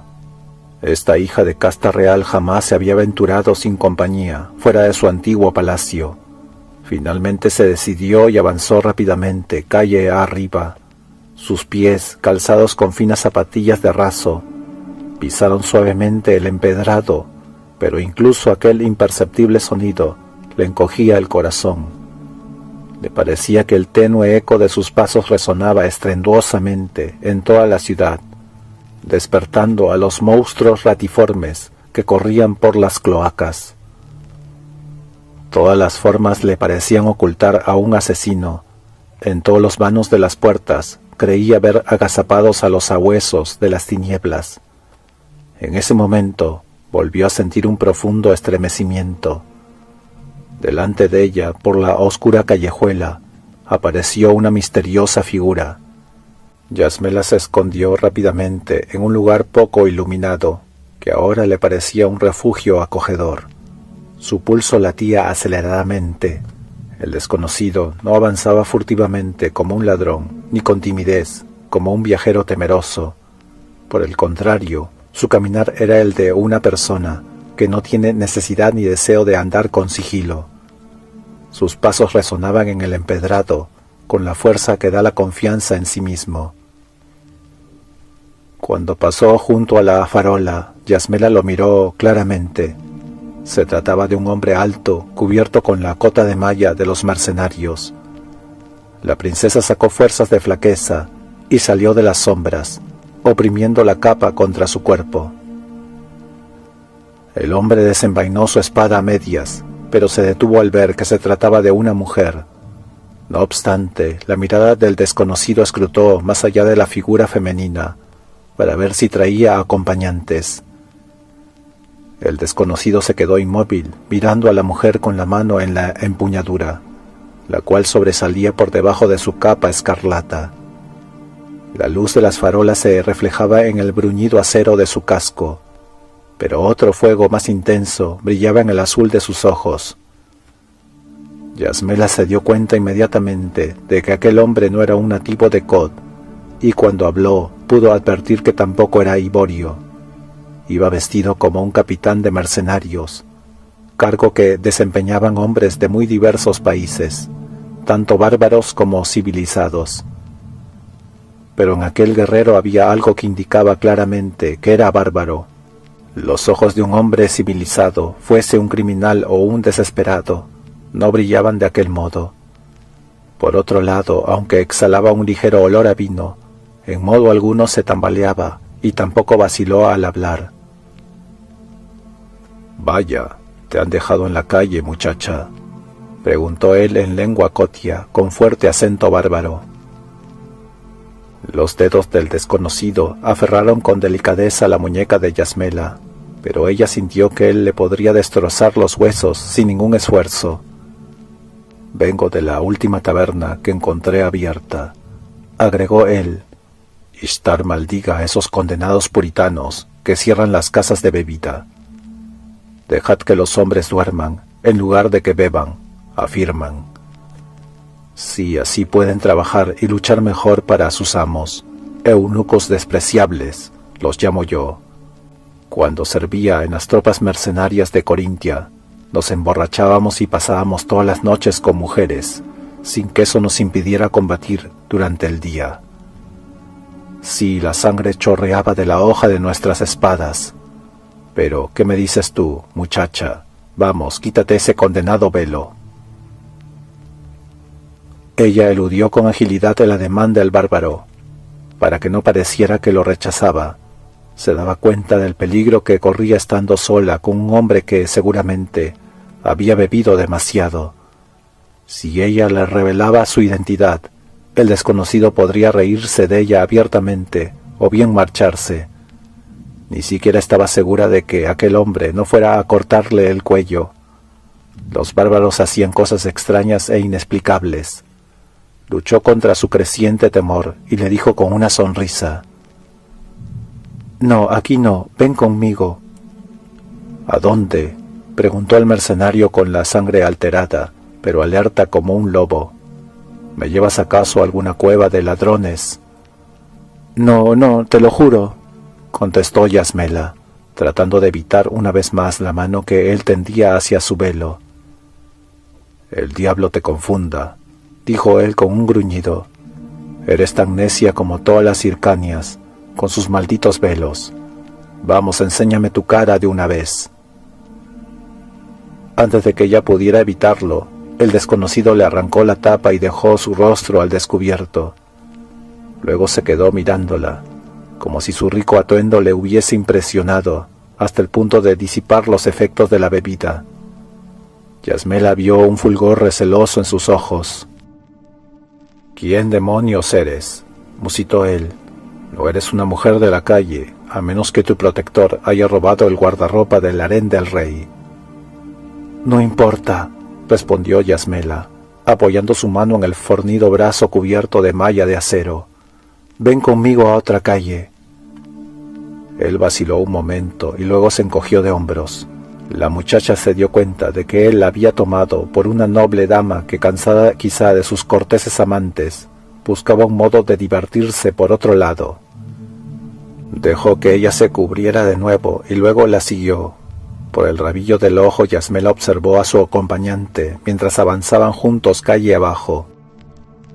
Esta hija de casta real jamás se había aventurado sin compañía, fuera de su antiguo palacio. Finalmente se decidió y avanzó rápidamente, calle arriba. Sus pies, calzados con finas zapatillas de raso, pisaron suavemente el empedrado, pero incluso aquel imperceptible sonido le encogía el corazón. Le parecía que el tenue eco de sus pasos resonaba estruendosamente en toda la ciudad, despertando a los monstruos ratiformes que corrían por las cloacas. Todas las formas le parecían ocultar a un asesino. En todos los vanos de las puertas creía ver agazapados a los sabuesos de las tinieblas. En ese momento volvió a sentir un profundo estremecimiento. Delante de ella, por la oscura callejuela, apareció una misteriosa figura. Yasmela se escondió rápidamente en un lugar poco iluminado, que ahora le parecía un refugio acogedor. Su pulso latía aceleradamente. El desconocido no avanzaba furtivamente como un ladrón, ni con timidez, como un viajero temeroso. Por el contrario, su caminar era el de una persona que no tiene necesidad ni deseo de andar con sigilo. Sus pasos resonaban en el empedrado, con la fuerza que da la confianza en sí mismo. Cuando pasó junto a la farola, Yasmela lo miró claramente. Se trataba de un hombre alto, cubierto con la cota de malla de los mercenarios. La princesa sacó fuerzas de flaqueza y salió de las sombras, oprimiendo la capa contra su cuerpo. El hombre desenvainó su espada a medias, pero se detuvo al ver que se trataba de una mujer. No obstante, la mirada del desconocido escrutó más allá de la figura femenina, para ver si traía acompañantes. El desconocido se quedó inmóvil, mirando a la mujer con la mano en la empuñadura, la cual sobresalía por debajo de su capa escarlata. La luz de las farolas se reflejaba en el bruñido acero de su casco, pero otro fuego más intenso brillaba en el azul de sus ojos. Yasmela se dio cuenta inmediatamente de que aquel hombre no era un nativo de Kod, y cuando habló pudo advertir que tampoco era iborio. Iba vestido como un capitán de mercenarios, cargo que desempeñaban hombres de muy diversos países, tanto bárbaros como civilizados. Pero en aquel guerrero había algo que indicaba claramente que era bárbaro. Los ojos de un hombre civilizado, fuese un criminal o un desesperado, no brillaban de aquel modo. Por otro lado, aunque exhalaba un ligero olor a vino, en modo alguno se tambaleaba y tampoco vaciló al hablar. «Vaya, ¿te han dejado en la calle, muchacha?», preguntó él en lengua cotia, con fuerte acento bárbaro. Los dedos del desconocido aferraron con delicadeza la muñeca de Yasmela, pero ella sintió que él le podría destrozar los huesos sin ningún esfuerzo. «Vengo de la última taberna que encontré abierta», agregó él. «Ishtar maldiga a esos condenados puritanos que cierran las casas de bebida. Dejad que los hombres duerman, en lugar de que beban», afirman. «Sí, así pueden trabajar y luchar mejor para sus amos. Eunucos despreciables, los llamo yo. Cuando servía en las tropas mercenarias de Corintia, nos emborrachábamos y pasábamos todas las noches con mujeres, sin que eso nos impidiera combatir durante el día. Sí, la sangre chorreaba de la hoja de nuestras espadas. Pero, ¿qué me dices tú, muchacha? Vamos, quítate ese condenado velo». Ella eludió con agilidad el ademán del bárbaro, para que no pareciera que lo rechazaba. Se daba cuenta del peligro que corría estando sola con un hombre que, seguramente, había bebido demasiado. Si ella le revelaba su identidad, el desconocido podría reírse de ella abiertamente o bien marcharse. Ni siquiera estaba segura de que aquel hombre no fuera a cortarle el cuello. Los bárbaros hacían cosas extrañas e inexplicables. Luchó contra su creciente temor y le dijo con una sonrisa: «No, aquí no, ven conmigo». «¿A dónde?», preguntó el mercenario con la sangre alterada, pero alerta como un lobo. «¿Me llevas acaso a alguna cueva de ladrones?» «No, no, te lo juro», contestó Yasmela, tratando de evitar una vez más la mano que él tendía hacia su velo. «El diablo te confunda», dijo él con un gruñido. «Eres tan necia como todas las Hircanias, con sus malditos velos. Vamos, enséñame tu cara de una vez». Antes de que ella pudiera evitarlo, el desconocido le arrancó la tapa y dejó su rostro al descubierto. Luego se quedó mirándola, como si su rico atuendo le hubiese impresionado, hasta el punto de disipar los efectos de la bebida. Yasmela vio un fulgor receloso en sus ojos. «¿Quién demonios eres?», musitó él. «No eres una mujer de la calle, a menos que tu protector haya robado el guardarropa del harén del rey». «No importa», respondió Yasmela, apoyando su mano en el fornido brazo cubierto de malla de acero. «Ven conmigo a otra calle». Él vaciló un momento y luego se encogió de hombros. La muchacha se dio cuenta de que él la había tomado por una noble dama que, cansada quizá de sus corteses amantes, buscaba un modo de divertirse por otro lado. Dejó que ella se cubriera de nuevo y luego la siguió. Por el rabillo del ojo, Yasmela observó a su acompañante mientras avanzaban juntos calle abajo.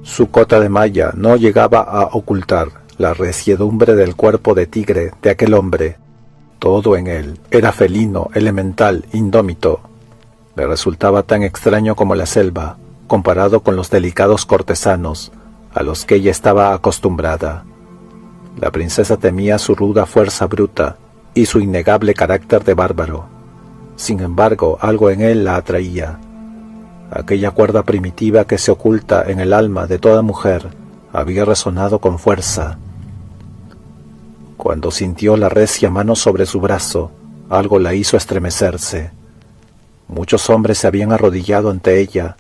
Su cota de malla no llegaba a ocultar la resiedumbre del cuerpo de tigre de aquel hombre. Todo en él era felino, elemental, indómito. Le resultaba tan extraño como la selva, comparado con los delicados cortesanos a los que ella estaba acostumbrada. La princesa temía su ruda fuerza bruta y su innegable carácter de bárbaro. Sin embargo, algo en él la atraía. Aquella cuerda primitiva que se oculta en el alma de toda mujer había resonado con fuerza. Cuando sintió la recia mano sobre su brazo, algo la hizo estremecerse. Muchos hombres se habían arrodillado ante ella,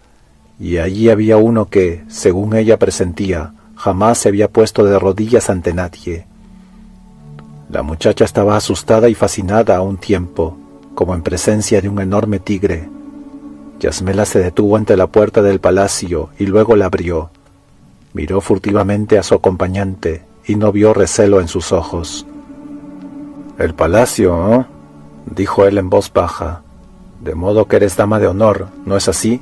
y allí había uno que, según ella presentía, jamás se había puesto de rodillas ante nadie. La muchacha estaba asustada y fascinada a un tiempo, como en presencia de un enorme tigre. Yasmela se detuvo ante la puerta del palacio y luego la abrió. Miró furtivamente a su acompañante y no vio recelo en sus ojos. «El palacio, ¿eh?», dijo él en voz baja. «De modo que eres dama de honor, ¿no es así?».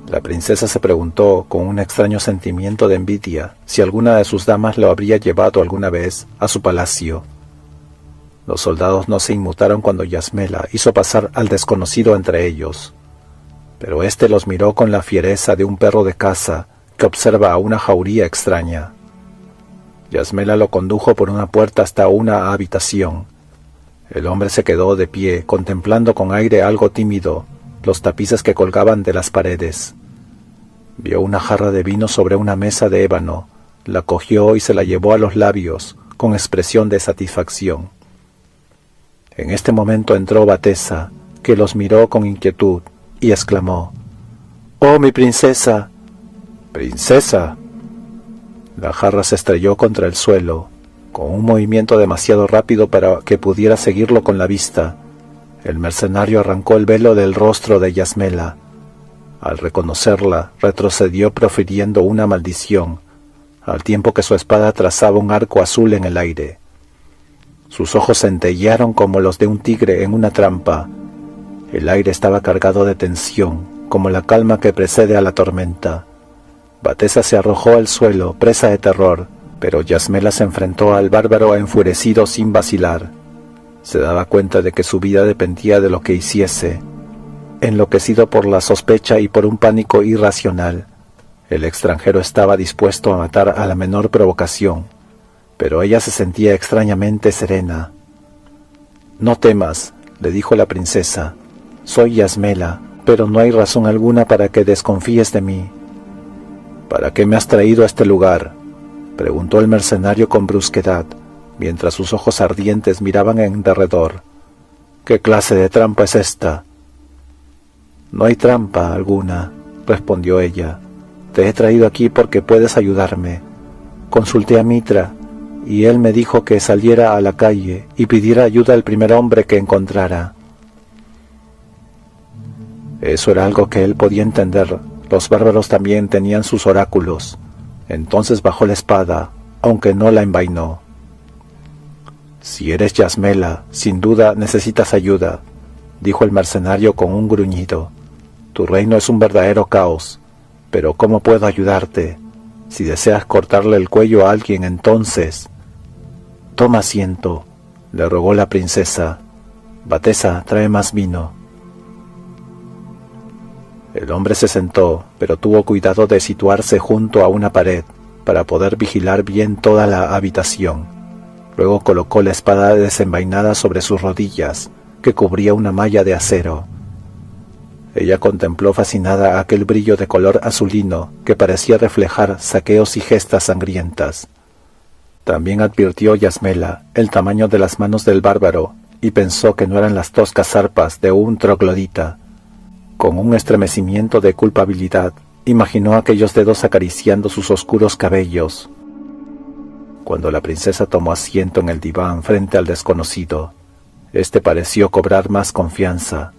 La princesa se preguntó con un extraño sentimiento de envidia si alguna de sus damas lo habría llevado alguna vez a su palacio. Los soldados no se inmutaron cuando Yasmela hizo pasar al desconocido entre ellos, pero éste los miró con la fiereza de un perro de caza que observa a una jauría extraña. Yasmela lo condujo por una puerta hasta una habitación. El hombre se quedó de pie, contemplando con aire algo tímido los tapices que colgaban de las paredes. Vio una jarra de vino sobre una mesa de ébano, la cogió y se la llevó a los labios con expresión de satisfacción. En este momento entró Batesa, que los miró con inquietud y exclamó: «¡Oh, mi princesa!». «¿Princesa?». La jarra se estrelló contra el suelo. Con un movimiento demasiado rápido para que pudiera seguirlo con la vista, el mercenario arrancó el velo del rostro de Yasmela. Al reconocerla, retrocedió profiriendo una maldición, al tiempo que su espada trazaba un arco azul en el aire. Sus ojos centellearon como los de un tigre en una trampa. El aire estaba cargado de tensión, como la calma que precede a la tormenta. Batesa se arrojó al suelo, presa de terror, pero Yasmela se enfrentó al bárbaro enfurecido sin vacilar. Se daba cuenta de que su vida dependía de lo que hiciese. Enloquecido por la sospecha y por un pánico irracional, el extranjero estaba dispuesto a matar a la menor provocación, pero ella se sentía extrañamente serena. «No temas», le dijo la princesa. «Soy Yasmela, pero no hay razón alguna para que desconfíes de mí». «¿Para qué me has traído a este lugar?», preguntó el mercenario con brusquedad, mientras sus ojos ardientes miraban en derredor. «¿Qué clase de trampa es esta?». «No hay trampa alguna», respondió ella. Te he traído aquí porque puedes ayudarme. Consulté a Mitra, y él me dijo que saliera a la calle y pidiera ayuda al primer hombre que encontrara. Eso era algo que él podía entender. Los bárbaros también tenían sus oráculos. Entonces bajó la espada, aunque no la envainó. Si eres Yasmela, sin duda necesitas ayuda, dijo el mercenario con un gruñido. Tu reino es un verdadero caos, pero ¿cómo puedo ayudarte? Si deseas cortarle el cuello a alguien, entonces... Toma asiento, le rogó la princesa. Batesa, trae más vino. El hombre se sentó, pero tuvo cuidado de situarse junto a una pared para poder vigilar bien toda la habitación. Luego colocó la espada desenvainada sobre sus rodillas, que cubría una malla de acero. Ella contempló fascinada aquel brillo de color azulino que parecía reflejar saqueos y gestas sangrientas. También advirtió Yasmela el tamaño de las manos del bárbaro y pensó que no eran las toscas arpas de un troglodita. Con un estremecimiento de culpabilidad, imaginó aquellos dedos acariciando sus oscuros cabellos. Cuando la princesa tomó asiento en el diván frente al desconocido, este pareció cobrar más confianza.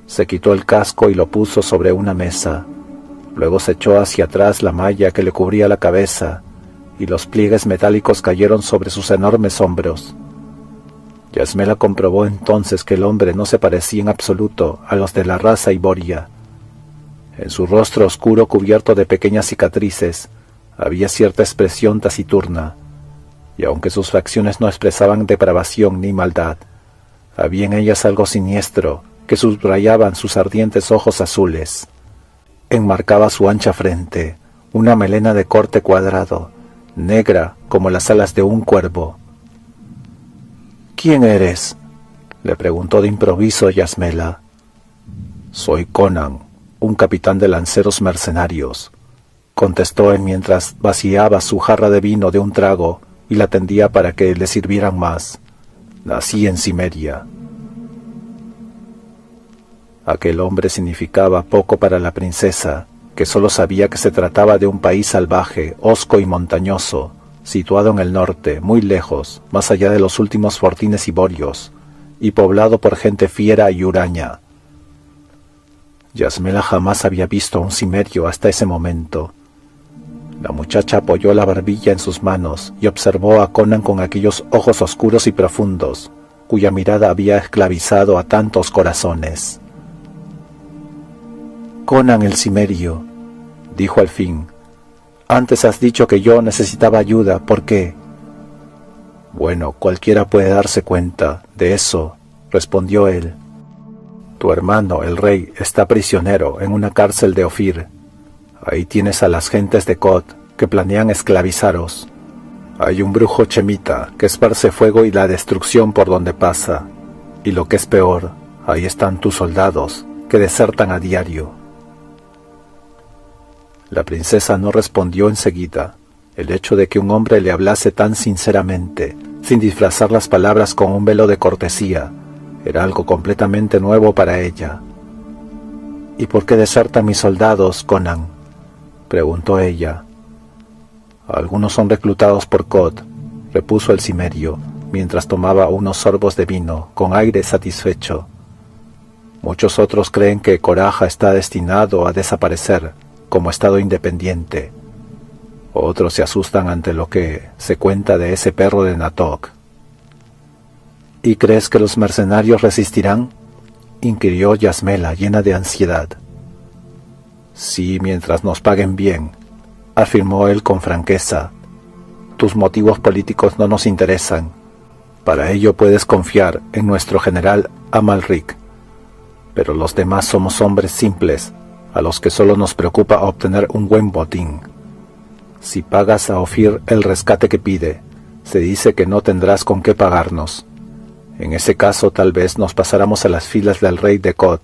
Se quitó el casco y lo puso sobre una mesa. Luego se echó hacia atrás la malla que le cubría la cabeza, y los pliegues metálicos cayeron sobre sus enormes hombros. Yasmela comprobó entonces que el hombre no se parecía en absoluto a los de la raza iboria. En su rostro oscuro cubierto de pequeñas cicatrices, había cierta expresión taciturna, y aunque sus facciones no expresaban depravación ni maldad, había en ellas algo siniestro que subrayaban sus ardientes ojos azules. Enmarcaba su ancha frente una melena de corte cuadrado, negra como las alas de un cuervo. «¿Quién eres?», le preguntó de improviso Yasmela. «Soy Conan, un capitán de lanceros mercenarios», contestó él mientras vaciaba su jarra de vino de un trago y la tendía para que le sirvieran más. «Nací en Cimmeria». Aquel hombre significaba poco para la princesa, que solo sabía que se trataba de un país salvaje, hosco y montañoso, situado en el norte, muy lejos, más allá de los últimos fortines iborios, y poblado por gente fiera y huraña. Yasmela jamás había visto a un cimerio hasta ese momento. La muchacha apoyó la barbilla en sus manos y observó a Conan con aquellos ojos oscuros y profundos, cuya mirada había esclavizado a tantos corazones. «Conan el cimerio», dijo al fin. «Antes has dicho que yo necesitaba ayuda, ¿por qué?» «Bueno, cualquiera puede darse cuenta de eso», respondió él. «Tu hermano, el rey, está prisionero en una cárcel de Ophir. Ahí tienes a las gentes de Kod que planean esclavizaros. Hay un brujo chemita que esparce fuego y la destrucción por donde pasa. Y lo que es peor, ahí están tus soldados que desertan a diario». La princesa no respondió enseguida. El hecho de que un hombre le hablase tan sinceramente, sin disfrazar las palabras con un velo de cortesía, era algo completamente nuevo para ella. «¿Y por qué desertan mis soldados, Conan?», preguntó ella. «Algunos son reclutados por Kod», repuso el cimerio, mientras tomaba unos sorbos de vino, con aire satisfecho. «Muchos otros creen que Coraja está destinado a desaparecer, como estado independiente. Otros se asustan ante lo que se cuenta de ese perro de Natok». «¿Y crees que los mercenarios resistirán?», inquirió Yasmela, llena de ansiedad. «Sí, mientras nos paguen bien», afirmó él con franqueza. «Tus motivos políticos no nos interesan. Para ello puedes confiar en nuestro general Amalric. Pero los demás somos hombres simples, a los que solo nos preocupa obtener un buen botín. Si pagas a Ophir el rescate que pide, se dice que no tendrás con qué pagarnos. En ese caso tal vez nos pasáramos a las filas del rey de Kod,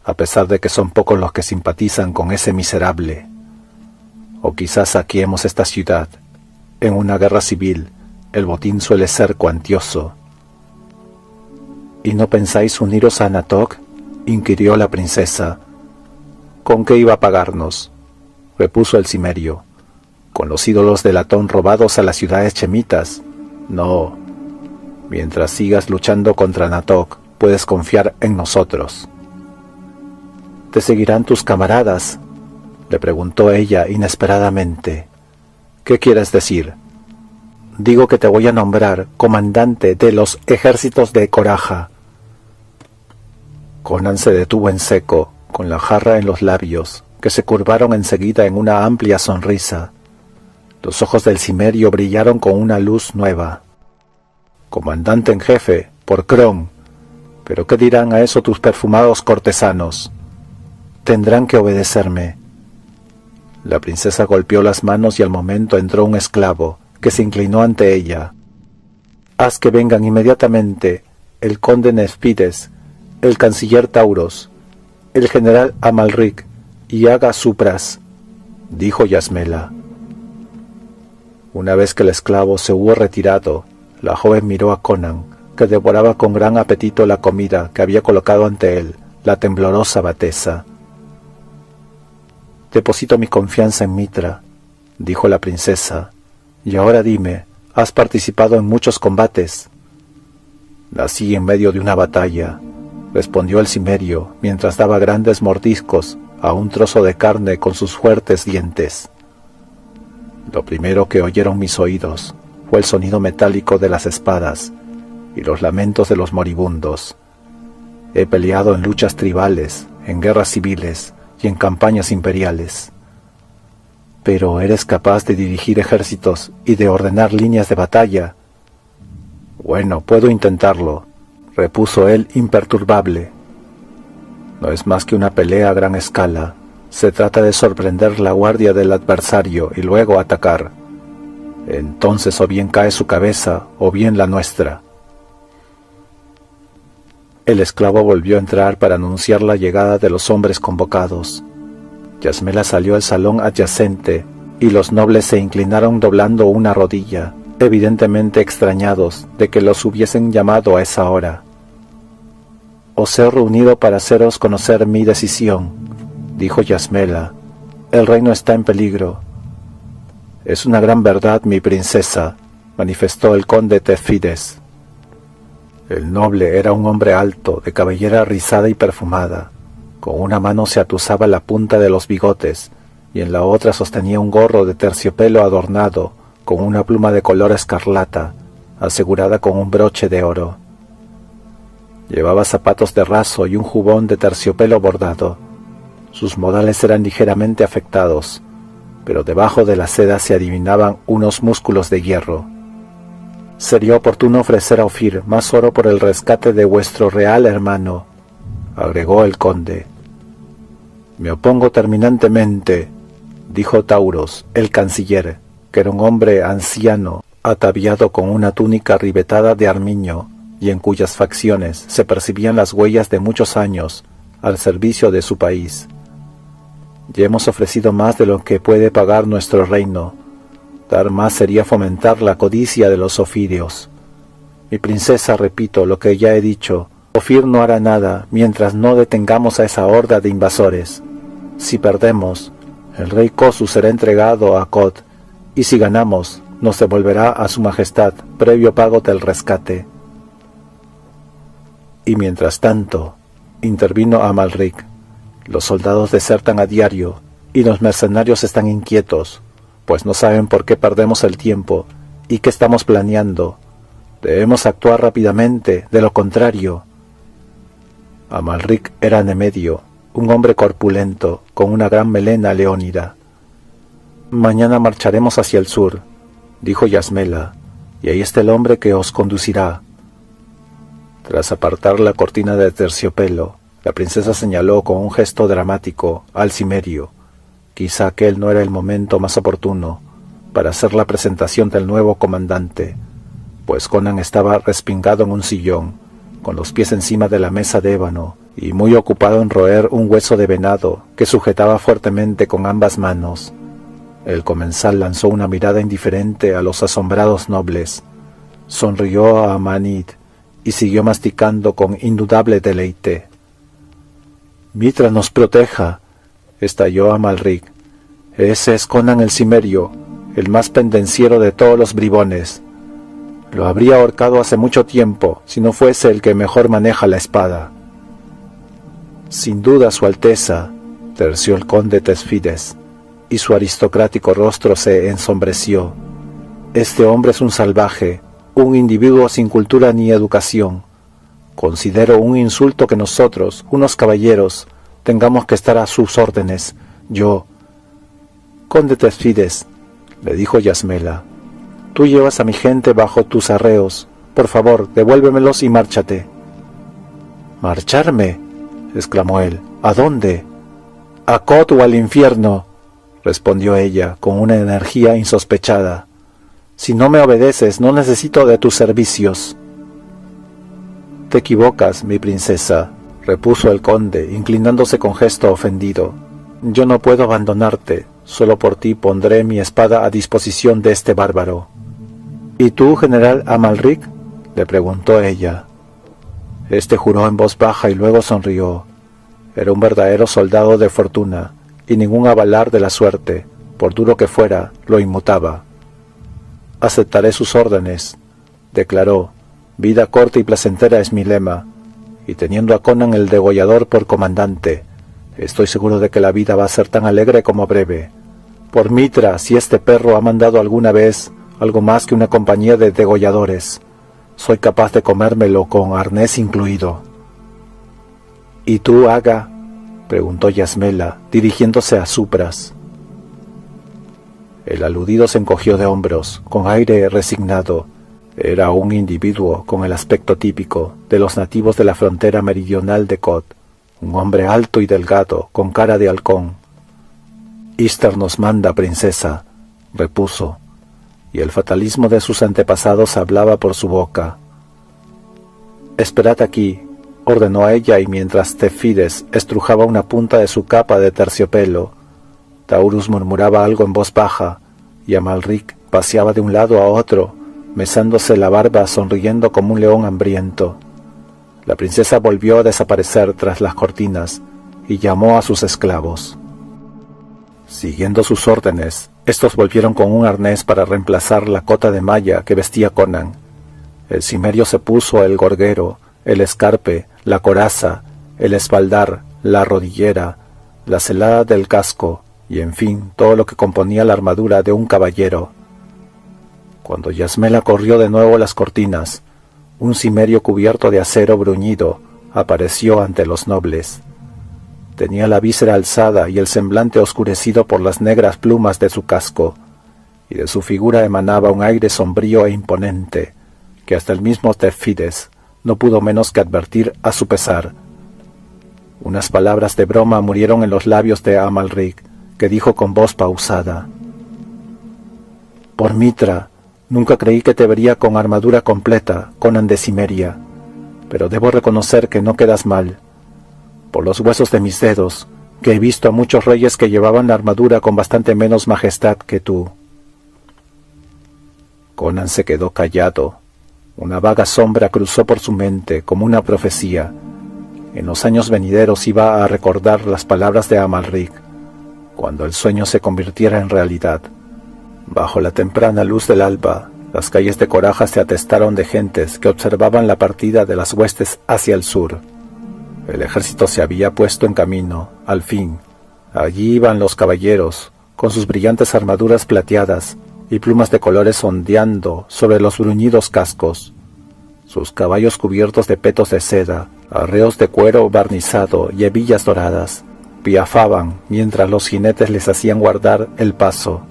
a pesar de que son pocos los que simpatizan con ese miserable. O quizás saqueemos esta ciudad. En una guerra civil, el botín suele ser cuantioso». «¿Y no pensáis uniros a Natok?», inquirió la princesa. «¿Con qué iba a pagarnos?». repuso el cimerio. ¿Con los ídolos de latón robados a las ciudades chemitas? No. Mientras sigas luchando contra Natok, puedes confiar en nosotros. ¿Te seguirán tus camaradas?, le preguntó ella inesperadamente. ¿Qué quieres decir? Digo que te voy a nombrar comandante de los ejércitos de Coraja. Conan se detuvo en seco, con la jarra en los labios, que se curvaron enseguida en una amplia sonrisa. Los ojos del cimerio brillaron con una luz nueva. Comandante en jefe, por Kron. ¿Pero qué dirán a eso tus perfumados cortesanos? Tendrán que obedecerme. La princesa golpeó las manos y al momento entró un esclavo, que se inclinó ante ella. Haz que vengan inmediatamente el conde Nefpides, el canciller Tauros, el general Amalric y Aga Supras, dijo Yasmela. Una vez que el esclavo se hubo retirado, la joven miró a Conan, que devoraba con gran apetito la comida que había colocado ante él la temblorosa Batesa. Deposito mi confianza en Mitra, dijo la princesa, y ahora dime, ¿has participado en muchos combates? Nací en medio de una batalla, respondió el cimerio, mientras daba grandes mordiscos a un trozo de carne con sus fuertes dientes. Lo primero que oyeron mis oídos fue el sonido metálico de las espadas y los lamentos de los moribundos. He peleado en luchas tribales, en guerras civiles y en campañas imperiales. Pero ¿eres capaz de dirigir ejércitos y de ordenar líneas de batalla? Bueno, puedo intentarlo, repuso él imperturbable. No es más que una pelea a gran escala. Se trata de sorprender la guardia del adversario y luego atacar. Entonces o bien cae su cabeza o bien la nuestra. El esclavo volvió a entrar para anunciar la llegada de los hombres convocados. Yasmela salió al salón adyacente y los nobles se inclinaron doblando una rodilla, evidentemente extrañados de que los hubiesen llamado a esa hora. Os he reunido para haceros conocer mi decisión, dijo Yasmela. El reino está en peligro. Es una gran verdad, mi princesa, manifestó el conde Tefides. El noble era un hombre alto, de cabellera rizada y perfumada. Con una mano se atusaba la punta de los bigotes, y en la otra sostenía un gorro de terciopelo adornado con una pluma de color escarlata, asegurada con un broche de oro. Llevaba zapatos de raso y un jubón de terciopelo bordado. Sus modales eran ligeramente afectados, pero debajo de la seda se adivinaban unos músculos de hierro. Sería oportuno ofrecer a Ofir más oro por el rescate de vuestro real hermano, agregó el conde. Me opongo terminantemente, dijo Tauros, el canciller, que era un hombre anciano, ataviado con una túnica ribetada de armiño, y en cuyas facciones se percibían las huellas de muchos años al servicio de su país. Ya hemos ofrecido más de lo que puede pagar nuestro reino. Dar más sería fomentar la codicia de los ofirios. Mi princesa, repito lo que ya he dicho, Ofir no hará nada mientras no detengamos a esa horda de invasores. Si perdemos, el rey Kosu será entregado a Kot, y si ganamos, nos devolverá a su majestad previo pago del rescate. Y mientras tanto, intervino Amalric, los soldados desertan a diario, y los mercenarios están inquietos, pues no saben por qué perdemos el tiempo y qué estamos planeando. Debemos actuar rápidamente, de lo contrario. Amalric era Nemedio, un hombre corpulento, con una gran melena leónida. Mañana marcharemos hacia el sur, dijo Yasmela, y ahí está el hombre que os conducirá. Tras apartar la cortina de terciopelo, la princesa señaló con un gesto dramático al cimerio. Quizá aquel no era el momento más oportuno para hacer la presentación del nuevo comandante, pues Conan estaba respingado en un sillón, con los pies encima de la mesa de ébano, y muy ocupado en roer un hueso de venado que sujetaba fuertemente con ambas manos. El comensal lanzó una mirada indiferente a los asombrados nobles, sonrió a Amanit y siguió masticando con indudable deleite. «Mitra nos proteja», estalló Amalric. Ese es Conan el Cimerio, el más pendenciero de todos los bribones. Lo habría ahorcado hace mucho tiempo, si no fuese el que mejor maneja la espada. Sin duda, Su Alteza, terció el conde Tesfides, y su aristocrático rostro se ensombreció. Este hombre es un salvaje, un individuo sin cultura ni educación. Considero un insulto que nosotros, unos caballeros, tengamos que estar a sus órdenes. Conde Tesfides, le dijo Yasmela, tú llevas a mi gente bajo tus arreos. Por favor, devuélvemelos y márchate. ¿Marcharme?, exclamó él. ¿A dónde? A Kod o al infierno, respondió ella con una energía insospechada. Si no me obedeces, no necesito de tus servicios. Te equivocas, mi princesa, repuso el conde, inclinándose con gesto ofendido. Yo no puedo abandonarte, solo por ti pondré mi espada a disposición de este bárbaro. ¿Y tú, general Amalric?, le preguntó ella. Este juró en voz baja y luego sonrió. Era un verdadero soldado de fortuna, y ningún avalar de la suerte, por duro que fuera, lo inmutaba. Aceptaré sus órdenes, declaró. Vida corta y placentera es mi lema, y teniendo a Conan el degollador por comandante, estoy seguro de que la vida va a ser tan alegre como breve. Por Mitra, si este perro ha mandado alguna vez algo más que una compañía de degolladores, soy capaz de comérmelo con arnés incluido. ¿Y tú, Aga?, preguntó Yasmela, dirigiéndose a Supras. El aludido se encogió de hombros, con aire resignado. Era un individuo con el aspecto típico de los nativos de la frontera meridional de Kod, un hombre alto y delgado, con cara de halcón. Istar nos manda, princesa, repuso, y el fatalismo de sus antepasados hablaba por su boca. Esperad aquí, ordenó a ella, y mientras Tesfides estrujaba una punta de su capa de terciopelo, Taurus murmuraba algo en voz baja, y Amalric paseaba de un lado a otro, mesándose la barba, sonriendo como un león hambriento. La princesa volvió a desaparecer tras las cortinas y llamó a sus esclavos. Siguiendo sus órdenes, estos volvieron con un arnés para reemplazar la cota de malla que vestía Conan. El cimerio se puso el gorguero, el escarpe, la coraza, el espaldar, la rodillera, la celada del casco y, en fin, todo lo que componía la armadura de un caballero. Cuando Yasmela corrió de nuevo las cortinas, un cimerio cubierto de acero bruñido apareció ante los nobles. Tenía la víscera alzada y el semblante oscurecido por las negras plumas de su casco, y de su figura emanaba un aire sombrío e imponente, que hasta el mismo Tesfides no pudo menos que advertir a su pesar. Unas palabras de broma murieron en los labios de Amalric, que dijo con voz pausada: «Por Mitra, nunca creí que te vería con armadura completa, Conan de Cimeria, pero debo reconocer que no quedas mal. Por los huesos de mis dedos, que he visto a muchos reyes que llevaban la armadura con bastante menos majestad que tú». Conan se quedó callado. Una vaga sombra cruzó por su mente como una profecía. En los años venideros iba a recordar las palabras de Amalric, cuando el sueño se convirtiera en realidad. Bajo la temprana luz del alba, las calles de Coraja se atestaron de gentes que observaban la partida de las huestes hacia el sur. El ejército se había puesto en camino, al fin. Allí iban los caballeros, con sus brillantes armaduras plateadas y plumas de colores ondeando sobre los bruñidos cascos. Sus caballos cubiertos de petos de seda, arreos de cuero barnizado y hebillas doradas, piafaban mientras los jinetes les hacían guardar el paso.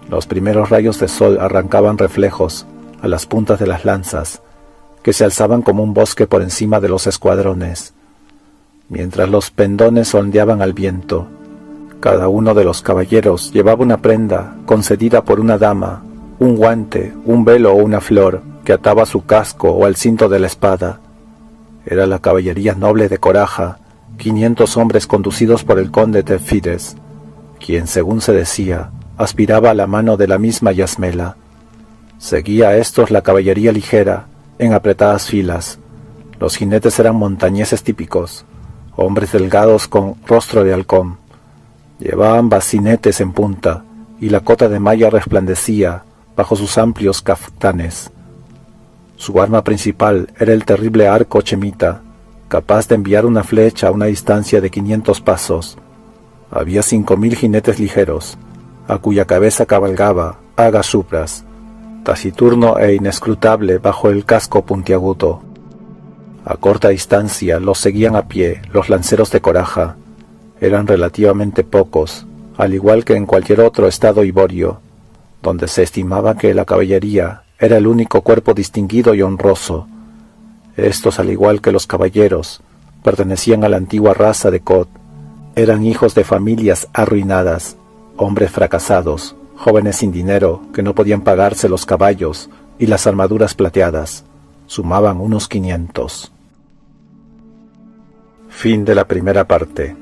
Los primeros rayos de sol arrancaban reflejos a las puntas de las lanzas, que se alzaban como un bosque por encima de los escuadrones, mientras los pendones ondeaban al viento. Cada uno de los caballeros llevaba una prenda concedida por una dama, un guante, un velo o una flor que ataba a su casco o al cinto de la espada. Era la caballería noble de Coraja, 500 hombres conducidos por el conde Tesfides, quien, según se decía, aspiraba a la mano de la misma Yasmela. Seguía a estos la caballería ligera, en apretadas filas. Los jinetes eran montañeses típicos, hombres delgados con rostro de halcón. Llevaban bacinetes en punta, y la cota de malla resplandecía bajo sus amplios caftanes. Su arma principal era el terrible arco chemita, capaz de enviar una flecha a una distancia de 500 pasos. Había 5000 jinetes ligeros, a cuya cabeza cabalgaba Agasupras, taciturno e inescrutable bajo el casco puntiagudo. A corta distancia los seguían a pie los lanceros de coraja. Eran relativamente pocos, al igual que en cualquier otro estado iborio, donde se estimaba que la caballería era el único cuerpo distinguido y honroso. Estos, al igual que los caballeros, pertenecían a la antigua raza de Cod. Eran hijos de familias arruinadas, hombres fracasados, jóvenes sin dinero que no podían pagarse los caballos y las armaduras plateadas. Sumaban unos 500. Fin de la primera parte.